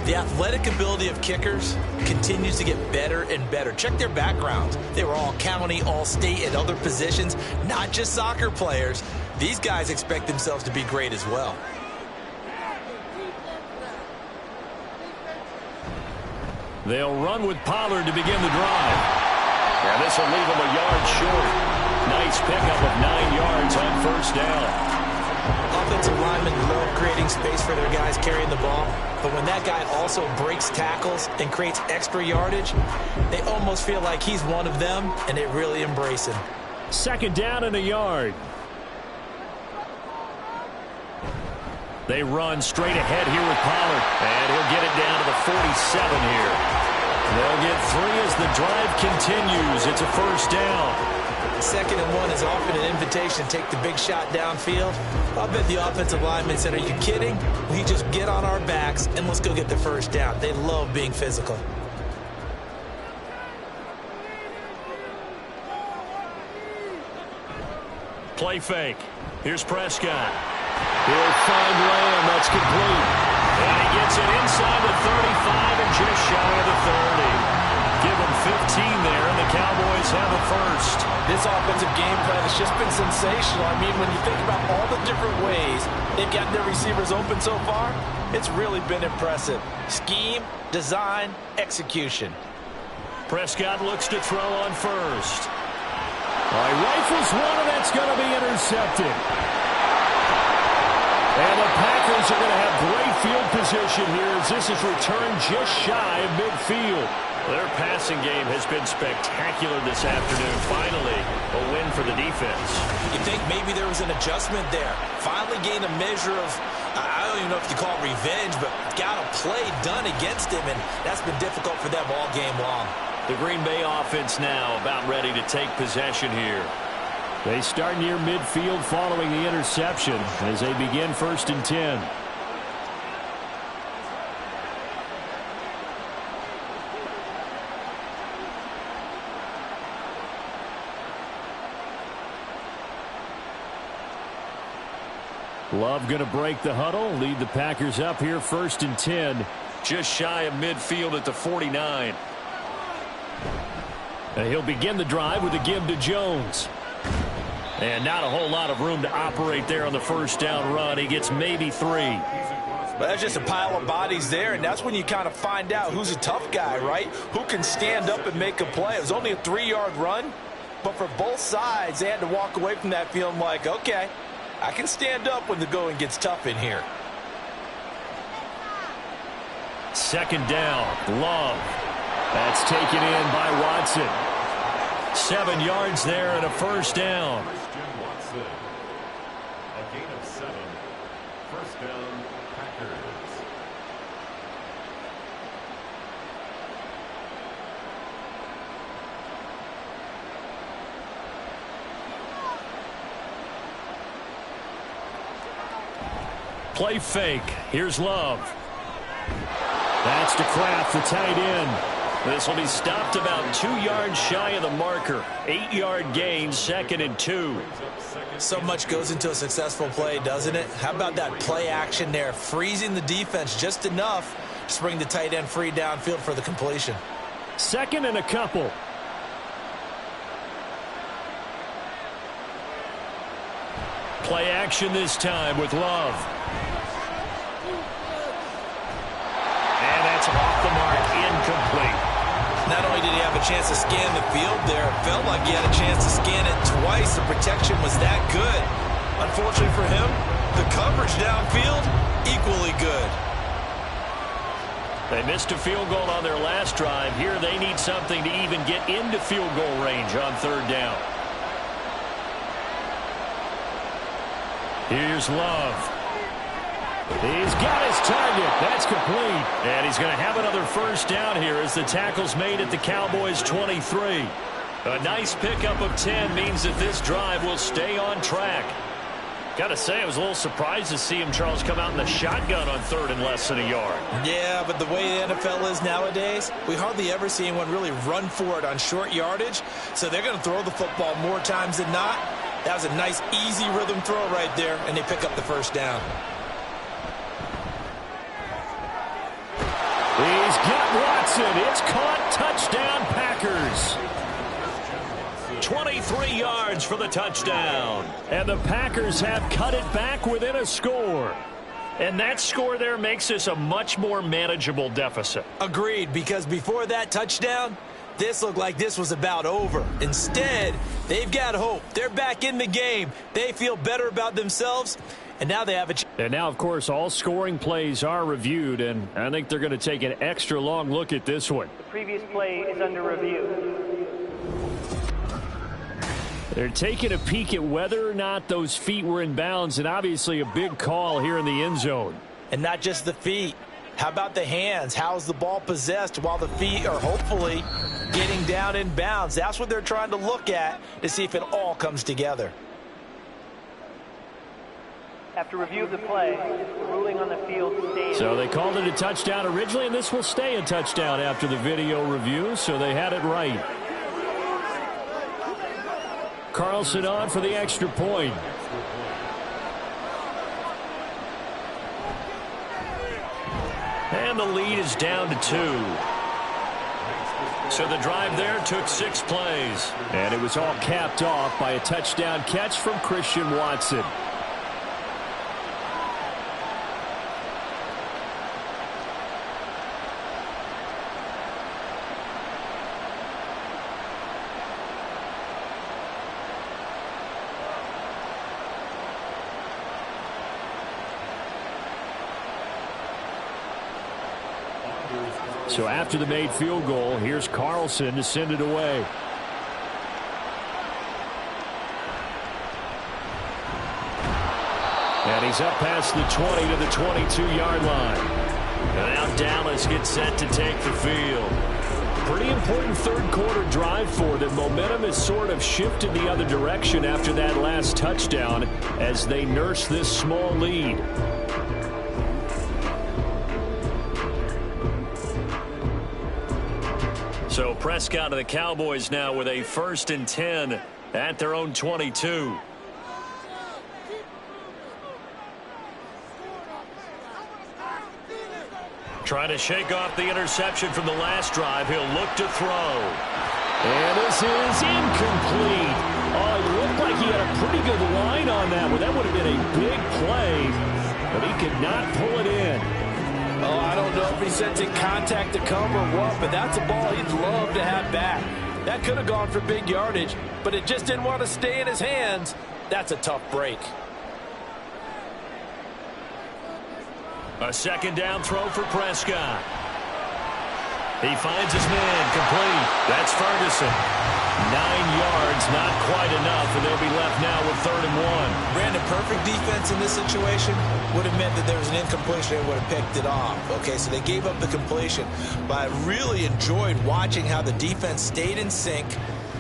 The athletic ability of kickers continues to get better and better. Check their backgrounds. They were all county, all state, at other positions, not just soccer players. These guys expect themselves to be great as well. They'll run with Pollard to begin the drive. And this will leave him a yard short. Nice pickup of 9 yards on 1st down. Offensive linemen love creating space for their guys carrying the ball, but when that guy also breaks tackles and creates extra yardage, they almost feel like he's one of them, and they really embrace him. 2nd down and a yard. They run straight ahead here with Pollard, and he'll get it down to the 47 here. They'll get 3 as the drive continues. It's a 1st down. 2nd and 1 is often an invitation to take the big shot downfield. I bet the offensive lineman said, are you kidding? We just get on our backs and let's go get the 1st down. They love being physical. Play fake. Here's Prescott. He'll find Lamb. That's complete. And he gets it inside the 35 and just shy of the 30. Give him 15 there, and the Cowboys have a 1st. This offensive game plan has just been sensational. I mean, when you think about all the different ways they've gotten their receivers open so far, it's really been impressive. Scheme, design, execution. Prescott looks to throw on 1st. He rifles one, and that's going to be intercepted. And the Packers are going to have great field position here as this is returned just shy of midfield. Their passing game has been spectacular this afternoon. Finally, a win for the defense. You think maybe there was an adjustment there. Finally gained a measure of, I don't even know if you call it revenge, but got a play done against him, and that's been difficult for them all game long. The Green Bay offense now about ready to take possession here. They start near midfield following the interception as they begin 1st and 10. Love going to break the huddle, lead the Packers up here 1st and 10. Just shy of midfield at the 49. And he'll begin the drive with a give to Jones. And not a whole lot of room to operate there on the 1st down run. He gets maybe 3. But that's just a pile of bodies there, and that's when you kind of find out who's a tough guy, right? Who can stand up and make a play. It was only a 3-yard run, but for both sides, they had to walk away from that feeling like, okay, I can stand up when the going gets tough in here. 2nd down, Love. That's taken in by Watson. 7 yards there and a 1st down. A gain of 7. 1st down, Packers. Play fake. Here's Love. That's to Kraft, the tight end. This will be stopped about 2 yards shy of the marker. 8-yard gain, 2nd and 2. So much goes into a successful play, doesn't it? How about that play action there? Freezing the defense just enough to bring the tight end free downfield for the completion. 2nd and a couple. Play action this time with Love. And that's off the mark, incomplete. Not only did he have a chance to scan the field there, it felt like he had a chance to scan it twice. The protection was that good. Unfortunately for him, the coverage downfield, equally good. They missed a field goal on their last drive. Here they need something to even get into field goal range on 3rd down. Here's Love. He's got his target. That's complete. And he's going to have another 1st down here as the tackle's made at the Cowboys' 23. A nice pickup of 10 means that this drive will stay on track. Got to say, I was a little surprised to see him, Charles, come out in the shotgun on 3rd and less than a yard. Yeah, but the way the NFL is nowadays, we hardly ever see anyone really run for it on short yardage. So they're going to throw the football more times than not. That was a nice, easy rhythm throw right there, and they pick up the 1st down. He's got Watson. It's caught. Touchdown, Packers. 23 yards for the touchdown. And the Packers have cut it back within a score. And that score there makes this a much more manageable deficit. Agreed, because before that touchdown, this looked like this was about over. Instead, they've got hope. They're back in the game. They feel better about themselves, and now they have a chance. And now, of course, all scoring plays are reviewed, and I think they're going to take an extra long look at this one. The previous play is under review. They're taking a peek at whether or not those feet were in bounds, and obviously a big call here in the end zone. And not just the feet. How about the hands? How's the ball possessed while the feet are hopefully getting down in bounds? That's what they're trying to look at to see if it all comes together. After review of the play, the ruling on the field stays. So they called it a touchdown originally, and this will stay a touchdown after the video review, so they had it right. Carlson on for the extra point. And the lead is down to 2. So the drive there took 6 plays. And it was all capped off by a touchdown catch from Christian Watson. So after the made field goal, here's Carlson to send it away. And he's up past the 20 to the 22-yard line. And now Dallas gets set to take the field. Pretty important 3rd quarter drive for them. Momentum has sort of shifted the other direction after that last touchdown as they nurse this small lead. So Prescott of the Cowboys now with a 1st and 10 at their own 22. Trying to shake off the interception from the last drive. He'll look to throw. And this is incomplete. Oh, it looked like he had a pretty good line on that one. That would have been a big play, but he could not pull it in. Oh, I don't know if he sensing contact to come or what, but that's a ball he'd love to have back. That could have gone for big yardage, but it just didn't want to stay in his hands. That's a tough break. A 2nd down throw for Prescott. He finds his man, complete. That's Ferguson. 9 yards, not quite enough, and they'll be left now with 3rd and 1. Brandon, perfect defense in this situation would have meant that there was an incompletion and would have picked it off. Okay, so they gave up the completion, but I really enjoyed watching how the defense stayed in sync,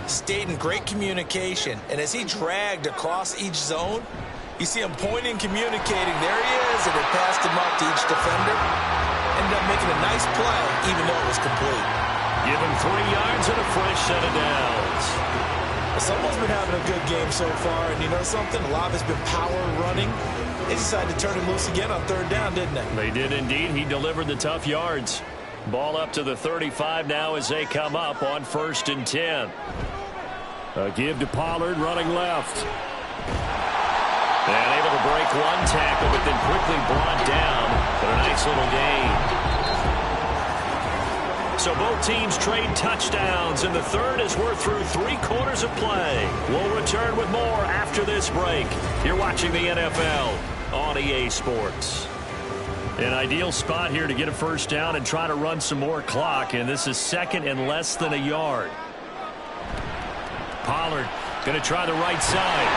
stayed in great communication, and as he dragged across each zone, You see him pointing, communicating. There he is, and it passed him up to each defender. Ended up making a nice play, even though it was complete. Give him 3 yards and a fresh set of downs. Well, someone's been having a good game so far, and you know something? A lot of it's been power running. They decided to turn him loose again on 3rd down, didn't they? They did indeed. He delivered the tough yards. Ball up to the 35 now as they come up on 1st and 10. A give to Pollard running left. And able to break 1 tackle, but then quickly brought down for a nice little gain. So both teams trade touchdowns, and the 3rd as we're through 3 quarters of play. We'll return with more after this break. You're watching the NFL on EA Sports. An ideal spot here to get a 1st down and try to run some more clock, and this is 2nd and less than a yard. Pollard going to try the right side.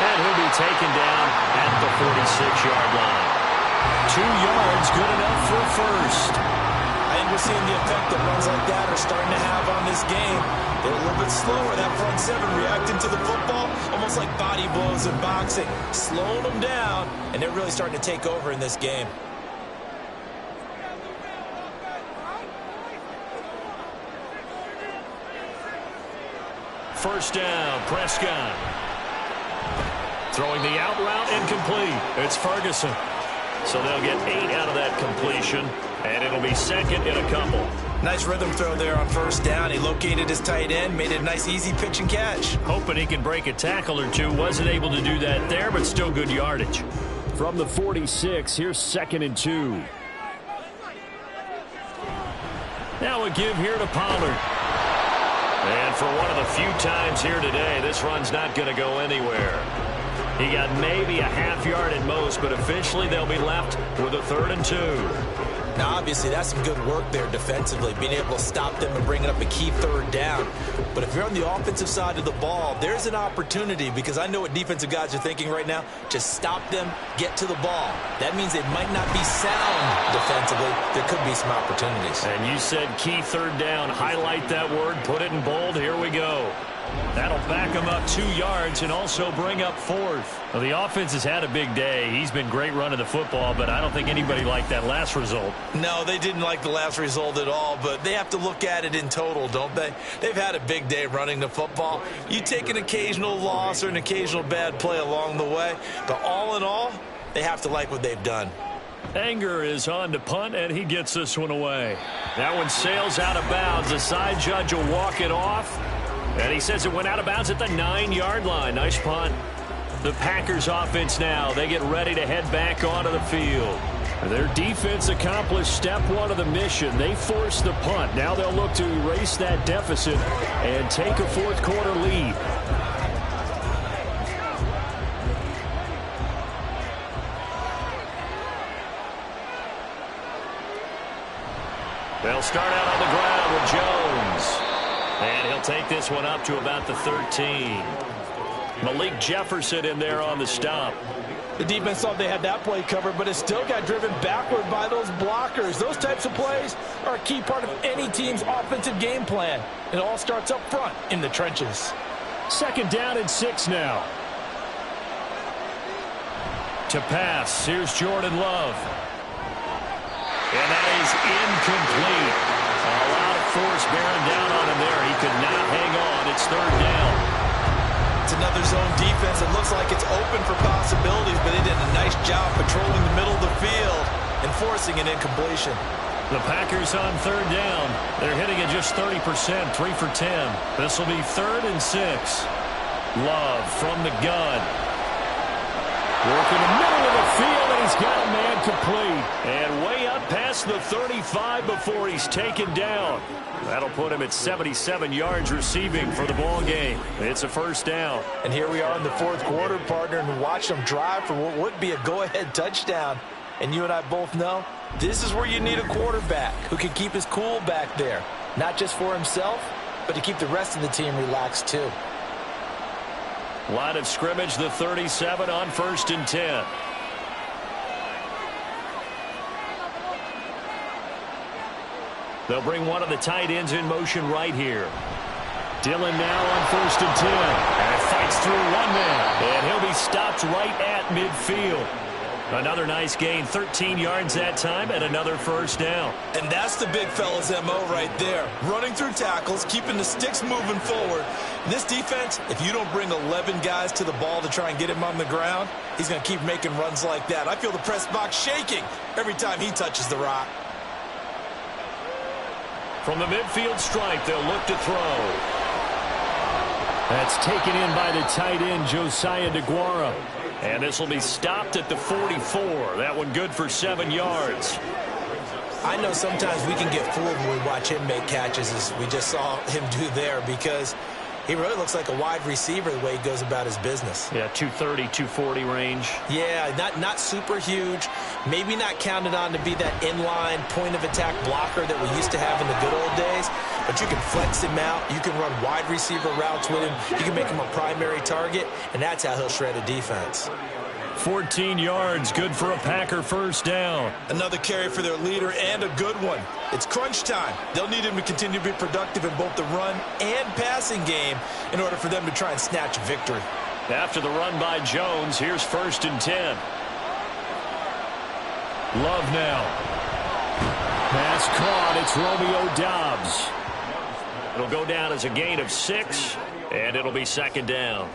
And he'll be taken down at the 46-yard line. 2 yards, good enough for a 1st. I think we're seeing the effect that runs like that are starting to have on this game. They're a little bit slower. That front 7 reacting to the football, almost like body blows in boxing. Slowing them down, and they're really starting to take over in this game. First down, Prescott. Throwing the out route, incomplete. It's Ferguson. So they'll get 8 out of that completion, and it'll be 2nd and a couple. Nice rhythm throw there on 1st down. He located his tight end, made it a nice, easy pitch and catch. Hoping he can break a tackle or two. Wasn't able to do that there, but still good yardage. From the 46, here's 2nd and 2. Now a give here to Pollard. And for one of the few times here today, this run's not going to go anywhere. He got maybe a half yard at most, but officially they'll be left with a 3rd and 2. Now, obviously, that's some good work there defensively, being able to stop them and bringing up a key 3rd down. But if you're on the offensive side of the ball, there's an opportunity, because I know what defensive guys are thinking right now. Just stop them, get to the ball. That means they might not be sound defensively. There could be some opportunities. And you said key 3rd down. Highlight that word, put it in bold. Here we go. That'll back him up 2 yards and also bring up 4th. Well, the offense has had a big day. He's been great running the football, but I don't think anybody liked that last result. No, they didn't like the last result at all, but they have to look at it in total, don't they? They've had a big day running the football. You take an occasional loss or an occasional bad play along the way, but all in all, they have to like what they've done. Anger is on to punt, and he gets this one away. That one sails out of bounds. The side judge will walk it off. And he says it went out of bounds at the 9-yard line. Nice punt. The Packers offense now. They get ready to head back onto the field. Their defense accomplished step 1 of the mission. They forced the punt. Now they'll look to erase that deficit and take a 4th quarter lead. They'll start out on the ground with Jones. And he'll take this one up to about the 13. Malik Jefferson in there on the stop. The defense thought they had that play covered, but it still got driven backward by those blockers. Those types of plays are a key part of any team's offensive game plan. It all starts up front in the trenches. 2nd down and 6 now. To pass, here's Jordan Love. And that is incomplete. A lot of force bearing down on him there. He could not hang on. It's 3rd down. It's another zone defense. It looks like it's open for possibilities, but they did a nice job patrolling the middle of the field and forcing an incompletion. The Packers on 3rd down. They're hitting at just 30%, 3 for 10. This will be 3rd and 6. Love from the gun. Working the middle of the field, and he's got a man complete. And way up past the 35 before he's taken down. That'll put him at 77 yards receiving for the ball game. It's a 1st down. And here we are in the 4th quarter, partner, and watch them drive for what would be a go-ahead touchdown. And you and I both know this is where you need a quarterback who can keep his cool back there. Not just for himself, but to keep the rest of the team relaxed too. Line of scrimmage, the 37 on 1st and 10. They'll bring one of the tight ends in motion right here. Dillon now on 1st and 10. And fights through one man. And he'll be be stopped right at midfield. Another nice gain, 13 yards that time, and another first down. And that's the big fella's MO right there. Running through tackles, keeping the sticks moving forward. In this defense, if you don't bring 11 guys to the ball to try and get him on the ground, he's going to keep making runs like that. I feel the press box shaking every time he touches the rock. From the midfield stripe, they'll look to throw. That's taken in by the tight end, Josiah DeGuara. And this will be stopped at the 44. That one good for 7 yards. I know sometimes we can get fooled when we watch him make catches, as we just saw him do there, because he really looks like a wide receiver the way he goes about his business. Yeah, 230, 240 range. Yeah, not super huge. Maybe not counted on to be that inline point-of-attack blocker that we used to have in the good old days. But you can flex him out. You can run wide receiver routes with him. You can make him a primary target, and that's how he'll shred a defense. 14 yards, good for a Packer first down. Another carry for their leader, and a good one. It's crunch time. They'll need him to continue to be productive in both the run and passing game in order for them to try and snatch a victory. After the run by Jones, here's 1st and 10. Love now. Pass caught. It's Romeo Doubs. It'll go down as a gain of 6, and it'll be 2nd down.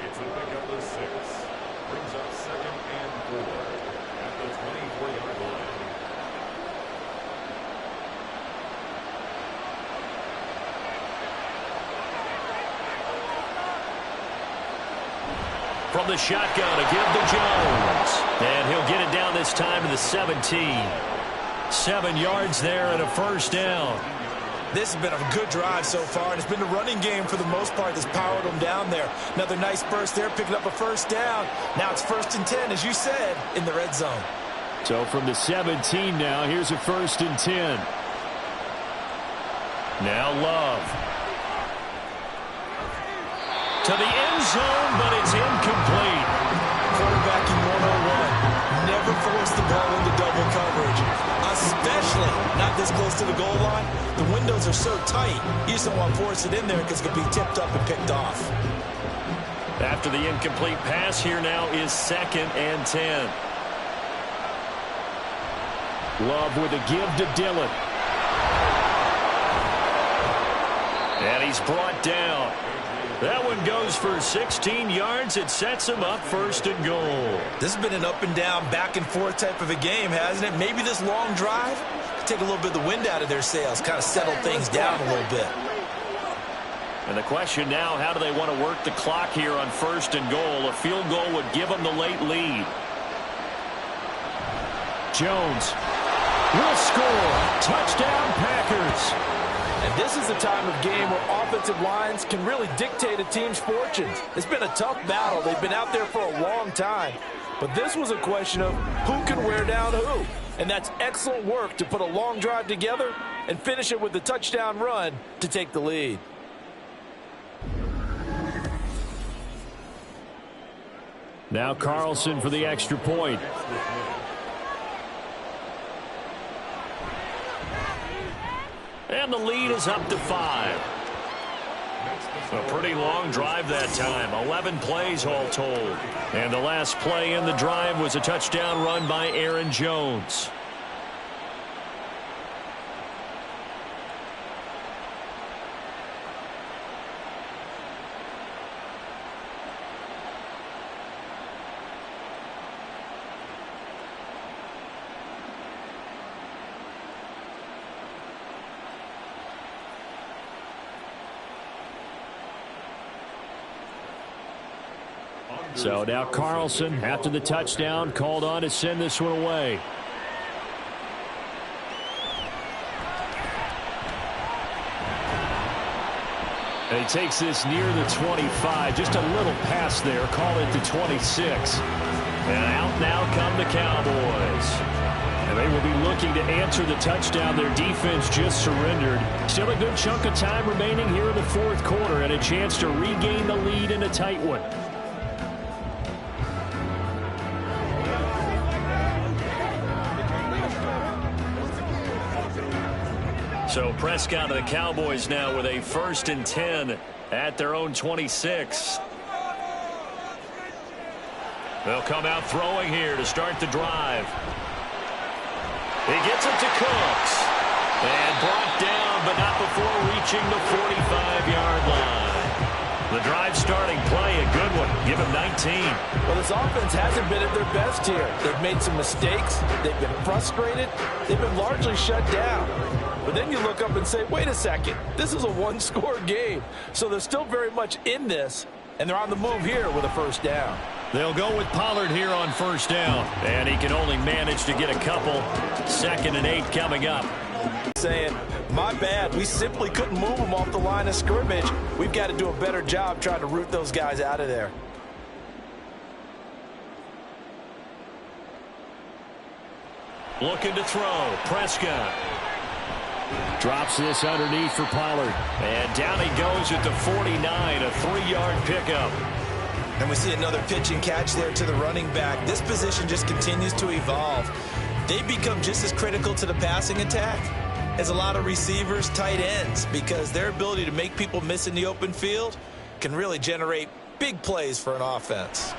It's a pickup of 6. Brings up 2nd and 4 at the 23-yard line. From the shotgun, a give to Jones. And he'll get it down this time to the 17. 7 yards there and a first down. This has been a good drive so far, and it's been the running game for the most part that's powered them down there. Another nice burst there, picking up a first down. Now it's 1st and 10, as you said, in the red zone. So from the 17 now, here's a 1st and 10. Now Love. To the end zone, but it's incomplete. Quarterbacking 101. Never force the ball into double coverage, especially not this close to the goal line. The windows are so tight, you just don't want to force it in there because it could be tipped up and picked off. After the incomplete pass, here now is 2nd and 10. Love with a give to Dillon. And he's brought down. That one goes for 16 yards. It sets him up 1st and goal. This has been an up and down, back and forth type of a game, hasn't it? Maybe this long drive could take a little bit of the wind out of their sails, kind of settle things down a little bit. And the question now, how do they want to work the clock here on 1st and goal? A field goal would give them the late lead. Jones will score. Touchdown, Packers. And this is the time of game where offensive lines can really dictate a team's fortunes. It's been a tough battle. They've been out there for a long time. But this was a question of who can wear down who. And that's excellent work to put a long drive together and finish it with the touchdown run to take the lead. Now Carlson for the extra point. And the lead is up to 5. A pretty long drive that time. 11 plays all told. And the last play in the drive was a touchdown run by Aaron Jones. So now Carlson, after the touchdown, called on to send this one away. And he takes this near the 25. Just a little pass there. Call it the 26. And out now come the Cowboys. And they will be looking to answer the touchdown their defense just surrendered. Still a good chunk of time remaining here in the 4th quarter and a chance to regain the lead in a tight one. So Prescott and the Cowboys now with a 1st and 10 at their own 26. They'll come out throwing here to start the drive. He gets it to Cooks. And brought down, but not before reaching the 45-yard line. The drive starting play, a good one. Give him 19. Well, this offense hasn't been at their best here. They've made some mistakes. They've been frustrated. They've been largely shut down. But then you look up and say, wait a second. This is a one-score game. So they're still very much in this, and they're on the move here with a first down. They'll go with Pollard here on first down. And he can only manage to get a couple. 2nd and 8 coming up. Saying, my bad, we simply couldn't move them off the line of scrimmage. We've got to do a better job trying to root those guys out of there. Looking to throw. Prescott. Drops this underneath for Pollard. And down he goes at the 49, a 3-yard pickup. And we see another pitch and catch there to the running back. This position just continues to evolve. They become just as critical to the passing attack as a lot of receivers, tight ends, because their ability to make people miss in the open field can really generate big plays for an offense.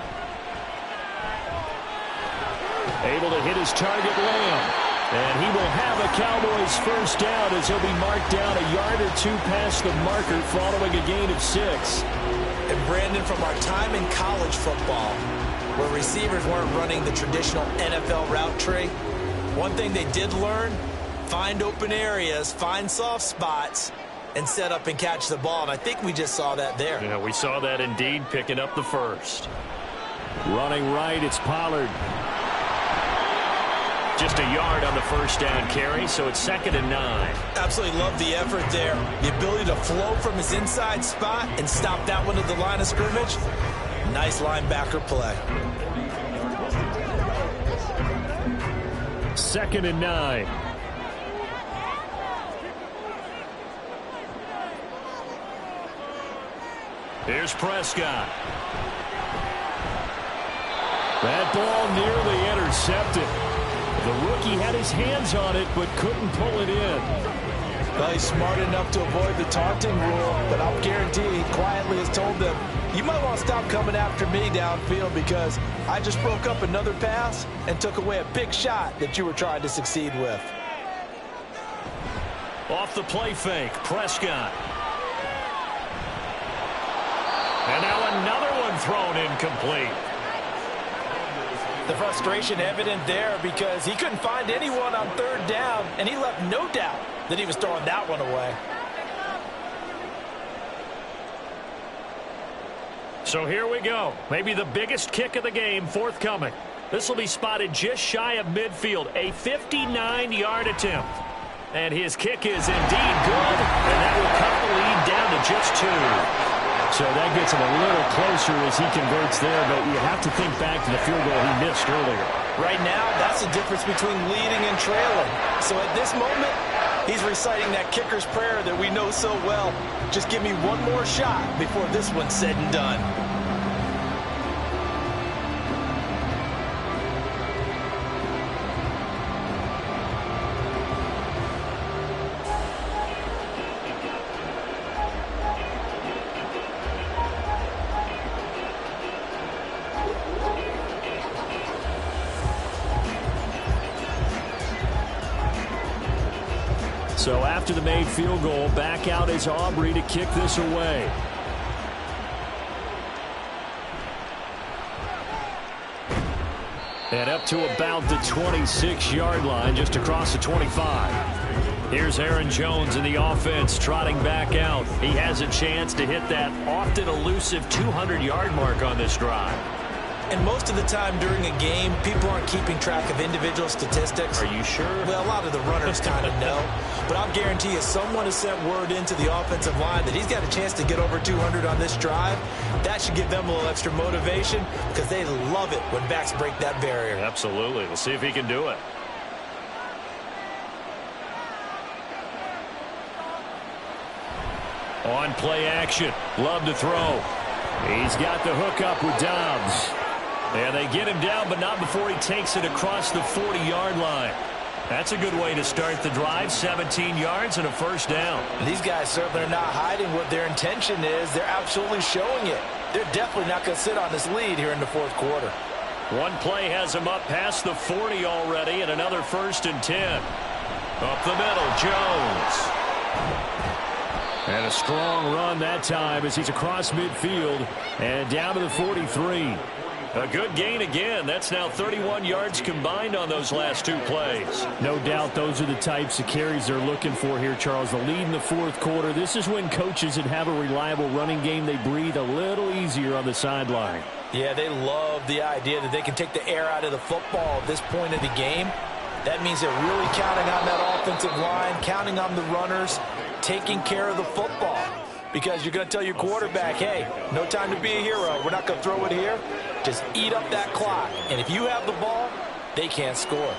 Able to hit his target, Lamb. And he will have a Cowboys first down as he'll be marked down a yard or two past the marker following a gain of 6. And Brandon, from our time in college football, where receivers weren't running the traditional NFL route tree, one thing they did learn, find open areas, find soft spots, and set up and catch the ball. And I think we just saw that there. Yeah, we saw that indeed, picking up the first. Running right, it's Pollard. Just a yard on the first down carry, so it's 2nd and 9. Absolutely love the effort there. The ability to flow from his inside spot and stop that one at the line of scrimmage. Nice linebacker play. 2nd and 9. Here's Prescott. That ball nearly intercepted. The rookie had his hands on it, but couldn't pull it in. Well, he's smart enough to avoid the taunting rule, but I'll guarantee he quietly has told them, you might want to stop coming after me downfield because I just broke up another pass and took away a big shot that you were trying to succeed with. Off the play fake, Prescott. And now another one thrown incomplete. The frustration evident there because he couldn't find anyone on 3rd down, and he left no doubt that he was throwing that one away. So here we go. Maybe the biggest kick of the game forthcoming. This will be spotted just shy of midfield. A 59-yard attempt. And his kick is indeed good, and that will cut the lead down to just 2. So that gets him a little closer as he converts there, but you have to think back to the field goal he missed earlier. Right now, that's the difference between leading and trailing. So at this moment, he's reciting that kicker's prayer that we know so well. Just give me one more shot before this one's said and done. So after the made field goal, back out is Aubrey to kick this away. And up to about the 26-yard line, just across the 25. Here's Aaron Jones in the offense trotting back out. He has a chance to hit that often elusive 200-yard mark on this drive. And most of the time during a game, people aren't keeping track of individual statistics. Are you sure? Well, a lot of the runners kind of know. But I'll guarantee you someone has sent word into the offensive line that he's got a chance to get over 200 on this drive. That should give them a little extra motivation because they love it when backs break that barrier. Absolutely. We'll see if he can do it. On play action. Love to throw. He's got the hook up with Dobbs. And they get him down, but not before he takes it across the 40-yard line. That's a good way to start the drive. 17 yards and a first down. These guys certainly are not hiding what their intention is. They're absolutely showing it. They're definitely not going to sit on this lead here in the 4th quarter. One play has him up past the 40 already, and another 1st and 10. Up the middle, Jones. And a strong run that time as he's across midfield and down to the 43. A good gain again. That's now 31 yards combined on those last 2 plays. No doubt those are the types of carries they're looking for here, Charles. The lead in the 4th quarter. This is when coaches that have a reliable running game, they breathe a little easier on the sideline. Yeah, they love the idea that they can take the air out of the football at this point of the game. That means they're really counting on that offensive line, counting on the runners, taking care of the football. Because you're going to tell your quarterback, hey, no time to be a hero. We're not going to throw it here. Just eat up that clock. And if you have the ball, they can't score.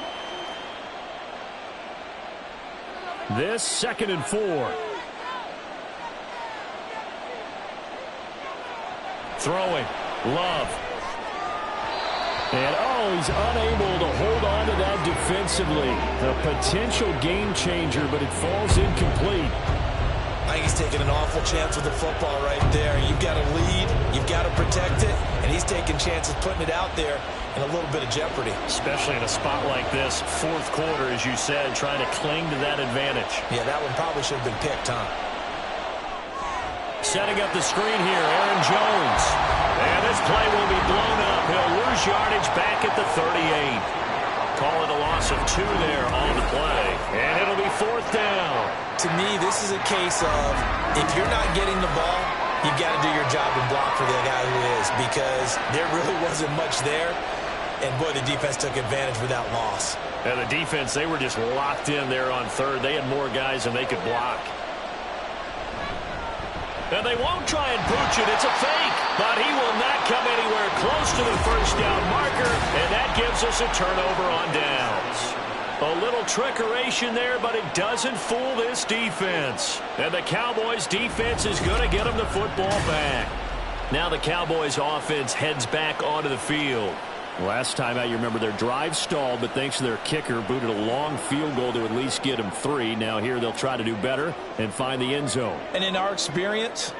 This 2nd and 4. Throwing. Love. And, oh, he's unable to hold on to that defensively. The potential game changer, but it falls incomplete. I think he's taking an awful chance with the football right there. You've got to lead, you've got to protect it, and he's taking chances putting it out there in a little bit of jeopardy. Especially in a spot like this, 4th quarter, as you said, trying to cling to that advantage. Yeah, that one probably should have been picked, huh? Setting up the screen here, Aaron Jones. And this play will be blown up. He'll lose yardage back at the 38. Call it a loss of 2 there on the play. And it'll be 4th down. To me, this is a case of if you're not getting the ball, you've got to do your job and block for the guy who is, because there really wasn't much there. And, boy, the defense took advantage with that loss. And the defense, they were just locked in there on 3rd. They had more guys than they could block. And they won't try and pooch it. It's a fake. But he will not come anywhere close to the 1st down marker. And that gives us a turnover on downs. A little trickeration there, but it doesn't fool this defense. And the Cowboys defense is going to get them the football back. Now the Cowboys offense heads back onto the field. Last time out, you remember their drive stalled, but thanks to their kicker, booted a long field goal to at least get them 3. Now here they'll try to do better and find the end zone. And in our experience,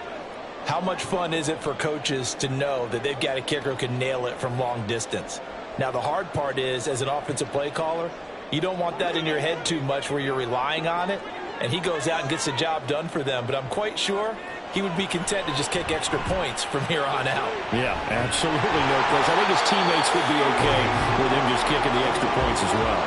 how much fun is it for coaches to know that they've got a kicker who can nail it from long distance? Now the hard part is, as an offensive play caller, you don't want that in your head too much where you're relying on it, and he goes out and gets the job done for them. But I'm quite sure he would be content to just kick extra points from here on out. Yeah, absolutely no question. I think his teammates would be okay with him just kicking the extra points as well.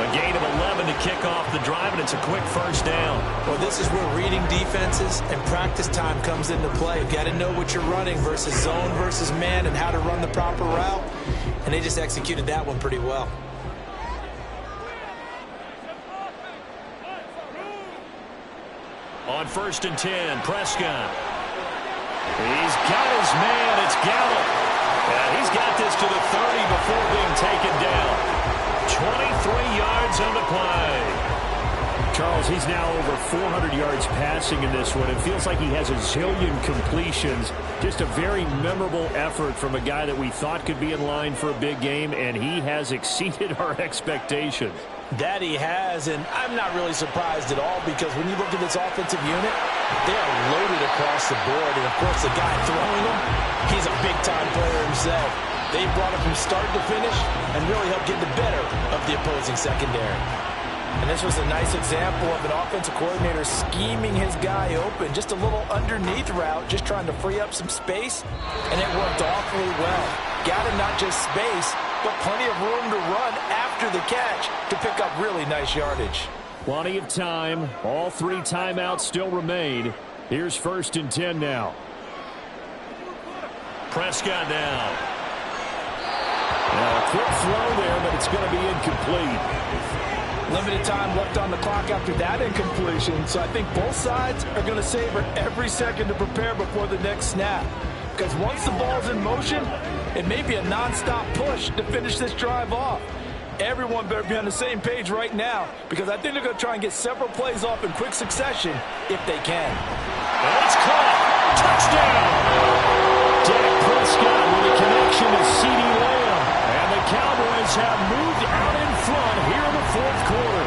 A gain of 11 to kick off the drive, and it's a quick 1st down. Well, this is where reading defenses and practice time comes into play. You've got to know what you're running versus zone versus man and how to run the proper route. And they just executed that one pretty well. On 1st and 10, Prescott. He's got his man. It's Gallup. And he's got this to the 30 before being taken down. 23 yards on the play. Charles, he's now over 400 yards passing in this one. It feels like he has a zillion completions. Just a very memorable effort from a guy that we thought could be in line for a big game, and he has exceeded our expectations. That he has, and I'm not really surprised at all, because when you look at this offensive unit, they are loaded across the board. And, of course, the guy throwing them, he's a big-time player himself. They brought him from start to finish and really helped get the better of the opposing secondary. And this was a nice example of an offensive coordinator scheming his guy open. Just a little underneath route, just trying to free up some space, and it worked awfully well. Got him not just space, but plenty of room to run after the catch to pick up really nice yardage. Plenty of time. All 3 timeouts still remain. Here's 1st and 10 now. Prescott now. Now a quick throw there, but it's going to be incomplete. Limited time left on the clock after that incompletion, so I think both sides are going to savor every second to prepare before the next snap. Because once the ball's in motion, it may be a nonstop push to finish this drive off. Everyone better be on the same page right now, because I think they're going to try and get several plays off in quick succession if they can. And it's caught. Touchdown! Dak Prescott with a connection to CeeDee Lamb. And the Cowboys have moved out in front here in the 4th quarter.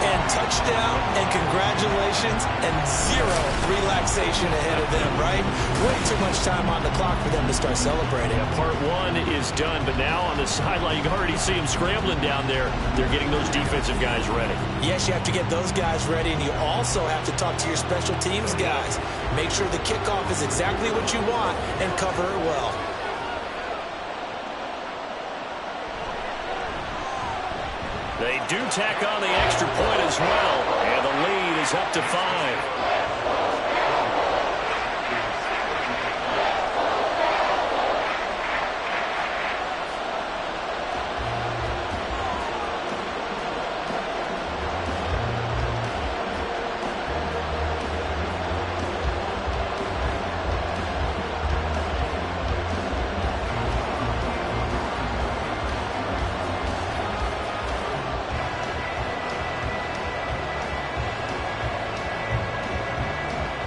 And touchdown and congratulations and zero relaxation ahead of them, right? Way too much time on the clock for them to start celebrating. Yeah, part one is done, but now on the sideline, you can already see them scrambling down there. They're getting those defensive guys ready. Yes, you have to get those guys ready, and you also have to talk to your special teams guys. Make sure the kickoff is exactly what you want and cover it well. They do tack on the extra point as well, and the lead is up to 5.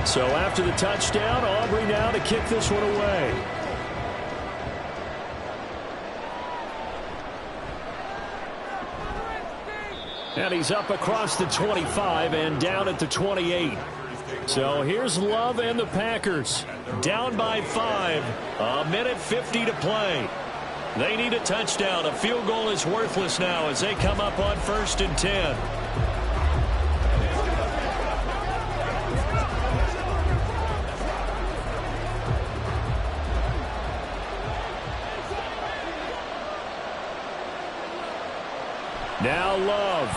So after the touchdown, Aubrey now to kick this one away. And he's up across the 25 and down at the 28. So here's Love and the Packers. Down by 5. A minute 50 to play. They need a touchdown. A field goal is worthless now as they come up on 1st and 10. Now Love.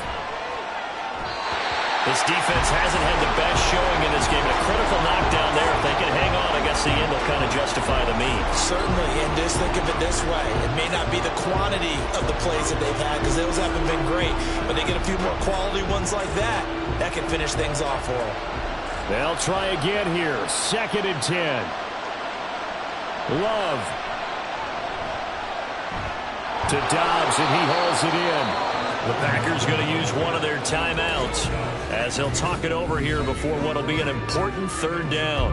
This defense hasn't had the best showing in this game. A critical knockdown there. If they can hang on, I guess the end will kind of justify the means. Certainly, and just think of it this way. It may not be the quantity of the plays that they've had because those haven't been great, but they get a few more quality ones like that. That can finish things off for them. They'll try again here. 2nd and 10. Love. To Dobbs, and he hauls it in. The Packers going to use one of their timeouts as they'll talk it over here before what will be an important 3rd down.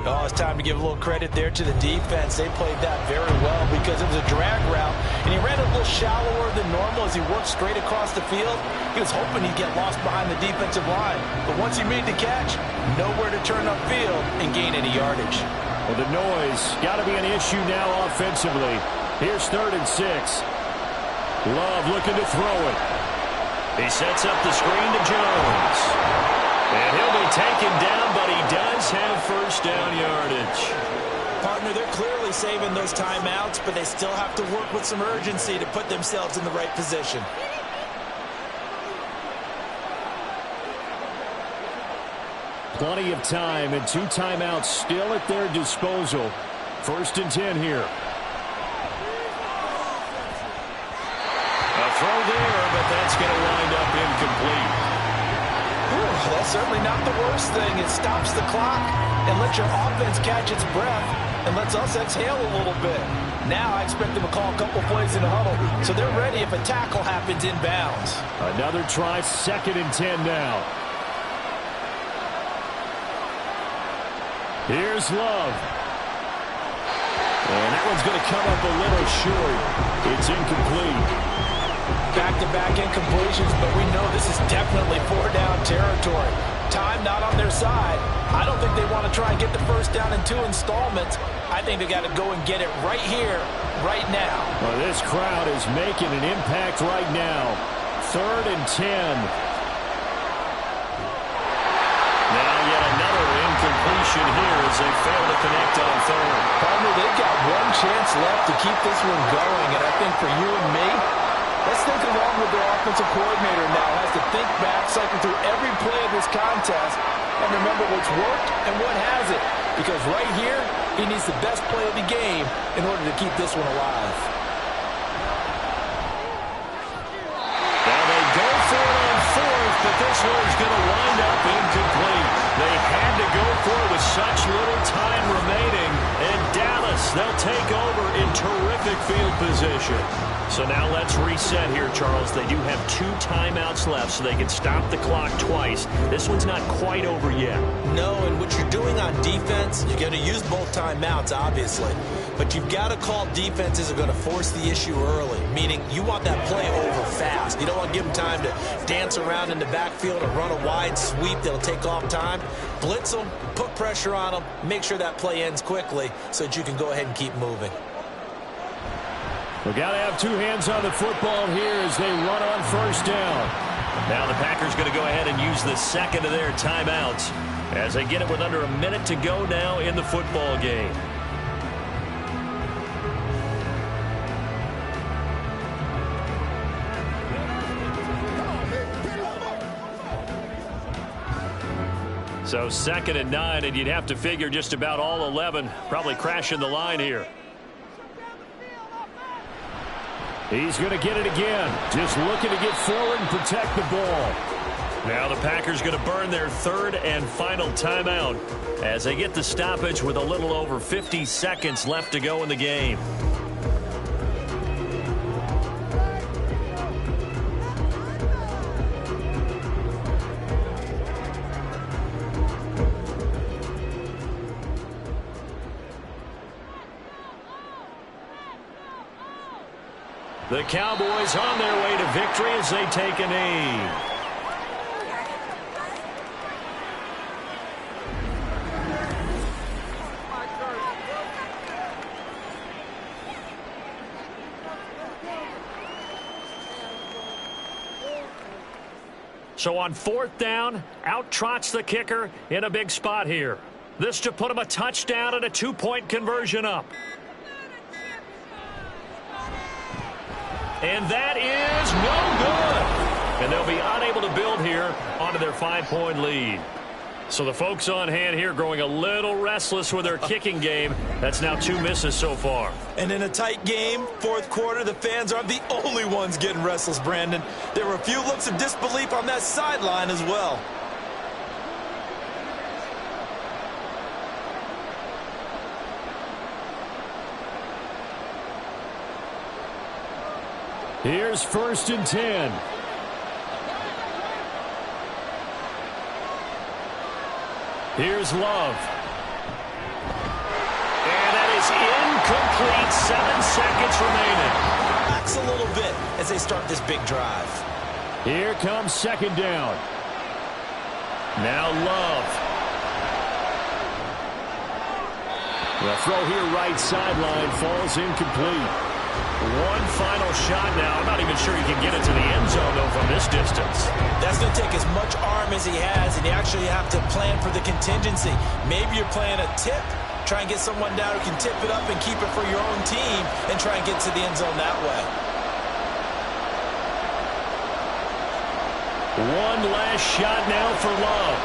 Oh, it's time to give a little credit there to the defense. They played that very well because it was a drag route, and he ran a little shallower than normal as he worked straight across the field. He was hoping he'd get lost behind the defensive line, but once he made the catch, nowhere to turn upfield and gain any yardage. Well, the noise got to be an issue now offensively. Here's 3rd and 6. Love looking to throw it. He sets up the screen to Jones. And he'll be taken down, but he does have 1st down yardage. Partner, they're clearly saving those timeouts, but they still have to work with some urgency to put themselves in the right position. Plenty of time and 2 timeouts still at their disposal. 1st and 10 here. Throw there, but that's going to wind up incomplete. That's certainly not the worst thing. It stops the clock and lets your offense catch its breath and lets us exhale a little bit. Now I expect them to call a couple plays in the huddle, so they're ready if a tackle happens inbounds. Another try, 2nd and 10 now. Here's Love. And that one's going to come up a little short. It's incomplete. Back-to-back incompletions, but we know this is definitely 4-down territory. Time not on their side. I don't think they want to try and get the 1st down in 2 installments. I think they got to go and get it right here, right now. Well, this crowd is making an impact right now. 3rd and 10. Now yet another incompletion here as they fail to connect on 3rd. Partner, they've got one chance left to keep this one going, and I think for you and me, let's think along with their offensive coordinator now. Has to think back, cycle through every play of this contest, and remember what's worked and what hasn't. Because right here, he needs the best play of the game in order to keep this one alive. Now they go for it on 4th, but this one's going to wind up incomplete. They had to go for it with such little time remaining, and Dallas, they'll take over in terrific field position. So now let's reset here, Charles. They do have 2 timeouts left, so they can stop the clock twice. This one's not quite over yet. No, and what you're doing on defense, you're going to use both timeouts, obviously. but you've got to call defenses are going to force the issue early, meaning you want that play over fast. You don't want to give them time to dance around in the backfield or run a wide sweep that'll take off time. Blitz them, put pressure on them, make sure that play ends quickly so that you can go ahead and keep moving. We've got to have two hands on the football here as they run on first down. Now the Packers going to go ahead and use the second of their timeouts as they get it with under a minute to go now in the football game. So 2nd and 9, and you'd have to figure just about all 11 probably crashing the line here. He's going to get it again. Just looking to get forward and protect the ball. Now the Packers going to burn their 3rd and final timeout as they get the stoppage with a little over 50 seconds left to go in the game. The Cowboys on their way to victory as they take a knee. So on 4th down, out trots the kicker in a big spot here. This to put him a touchdown and a 2-point conversion up. And that is no good. And they'll be unable to build here onto their 5-point lead. So the folks on hand here growing a little restless with their kicking game. That's now 2 misses so far. And in a tight game, 4th quarter, the fans aren't the only ones getting restless, Brandon. There were a few looks of disbelief on that sideline as well. Here's 1st and 10. Here's Love. And that is incomplete. 7 seconds remaining. Relax a little bit as they start this big drive. Here comes 2nd down. Now Love. The throw here right sideline falls incomplete. One final shot now. I'm not even sure he can get it to the end zone, though, from this distance. That's going to take as much arm as he has, and you actually have to plan for the contingency. Maybe you're playing a tip. Try and get someone down who can tip it up and keep it for your own team and try and get to the end zone that way. One last shot now for Love.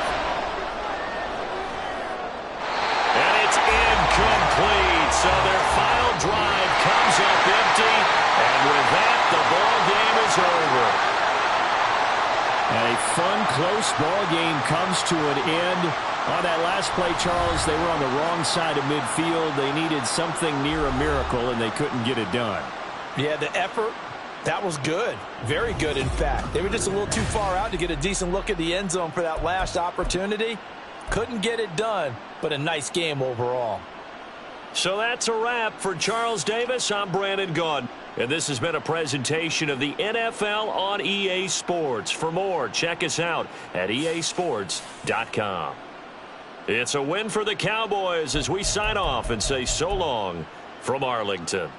And it's incomplete. So their final drive comes up empty. And with that, the ball game is over. And a fun, close ball game comes to an end. On that last play, Charles, they were on the wrong side of midfield. They needed something near a miracle, and they couldn't get it done. Yeah, the effort, that was good. Very good, in fact. They were just a little too far out to get a decent look at the end zone for that last opportunity. Couldn't get it done, but a nice game overall. So that's a wrap for Charles Davis. I'm Brandon Gaudin. And this has been a presentation of the NFL on EA Sports. For more, check us out at easports.com. It's a win for the Cowboys as we sign off and say so long from Arlington.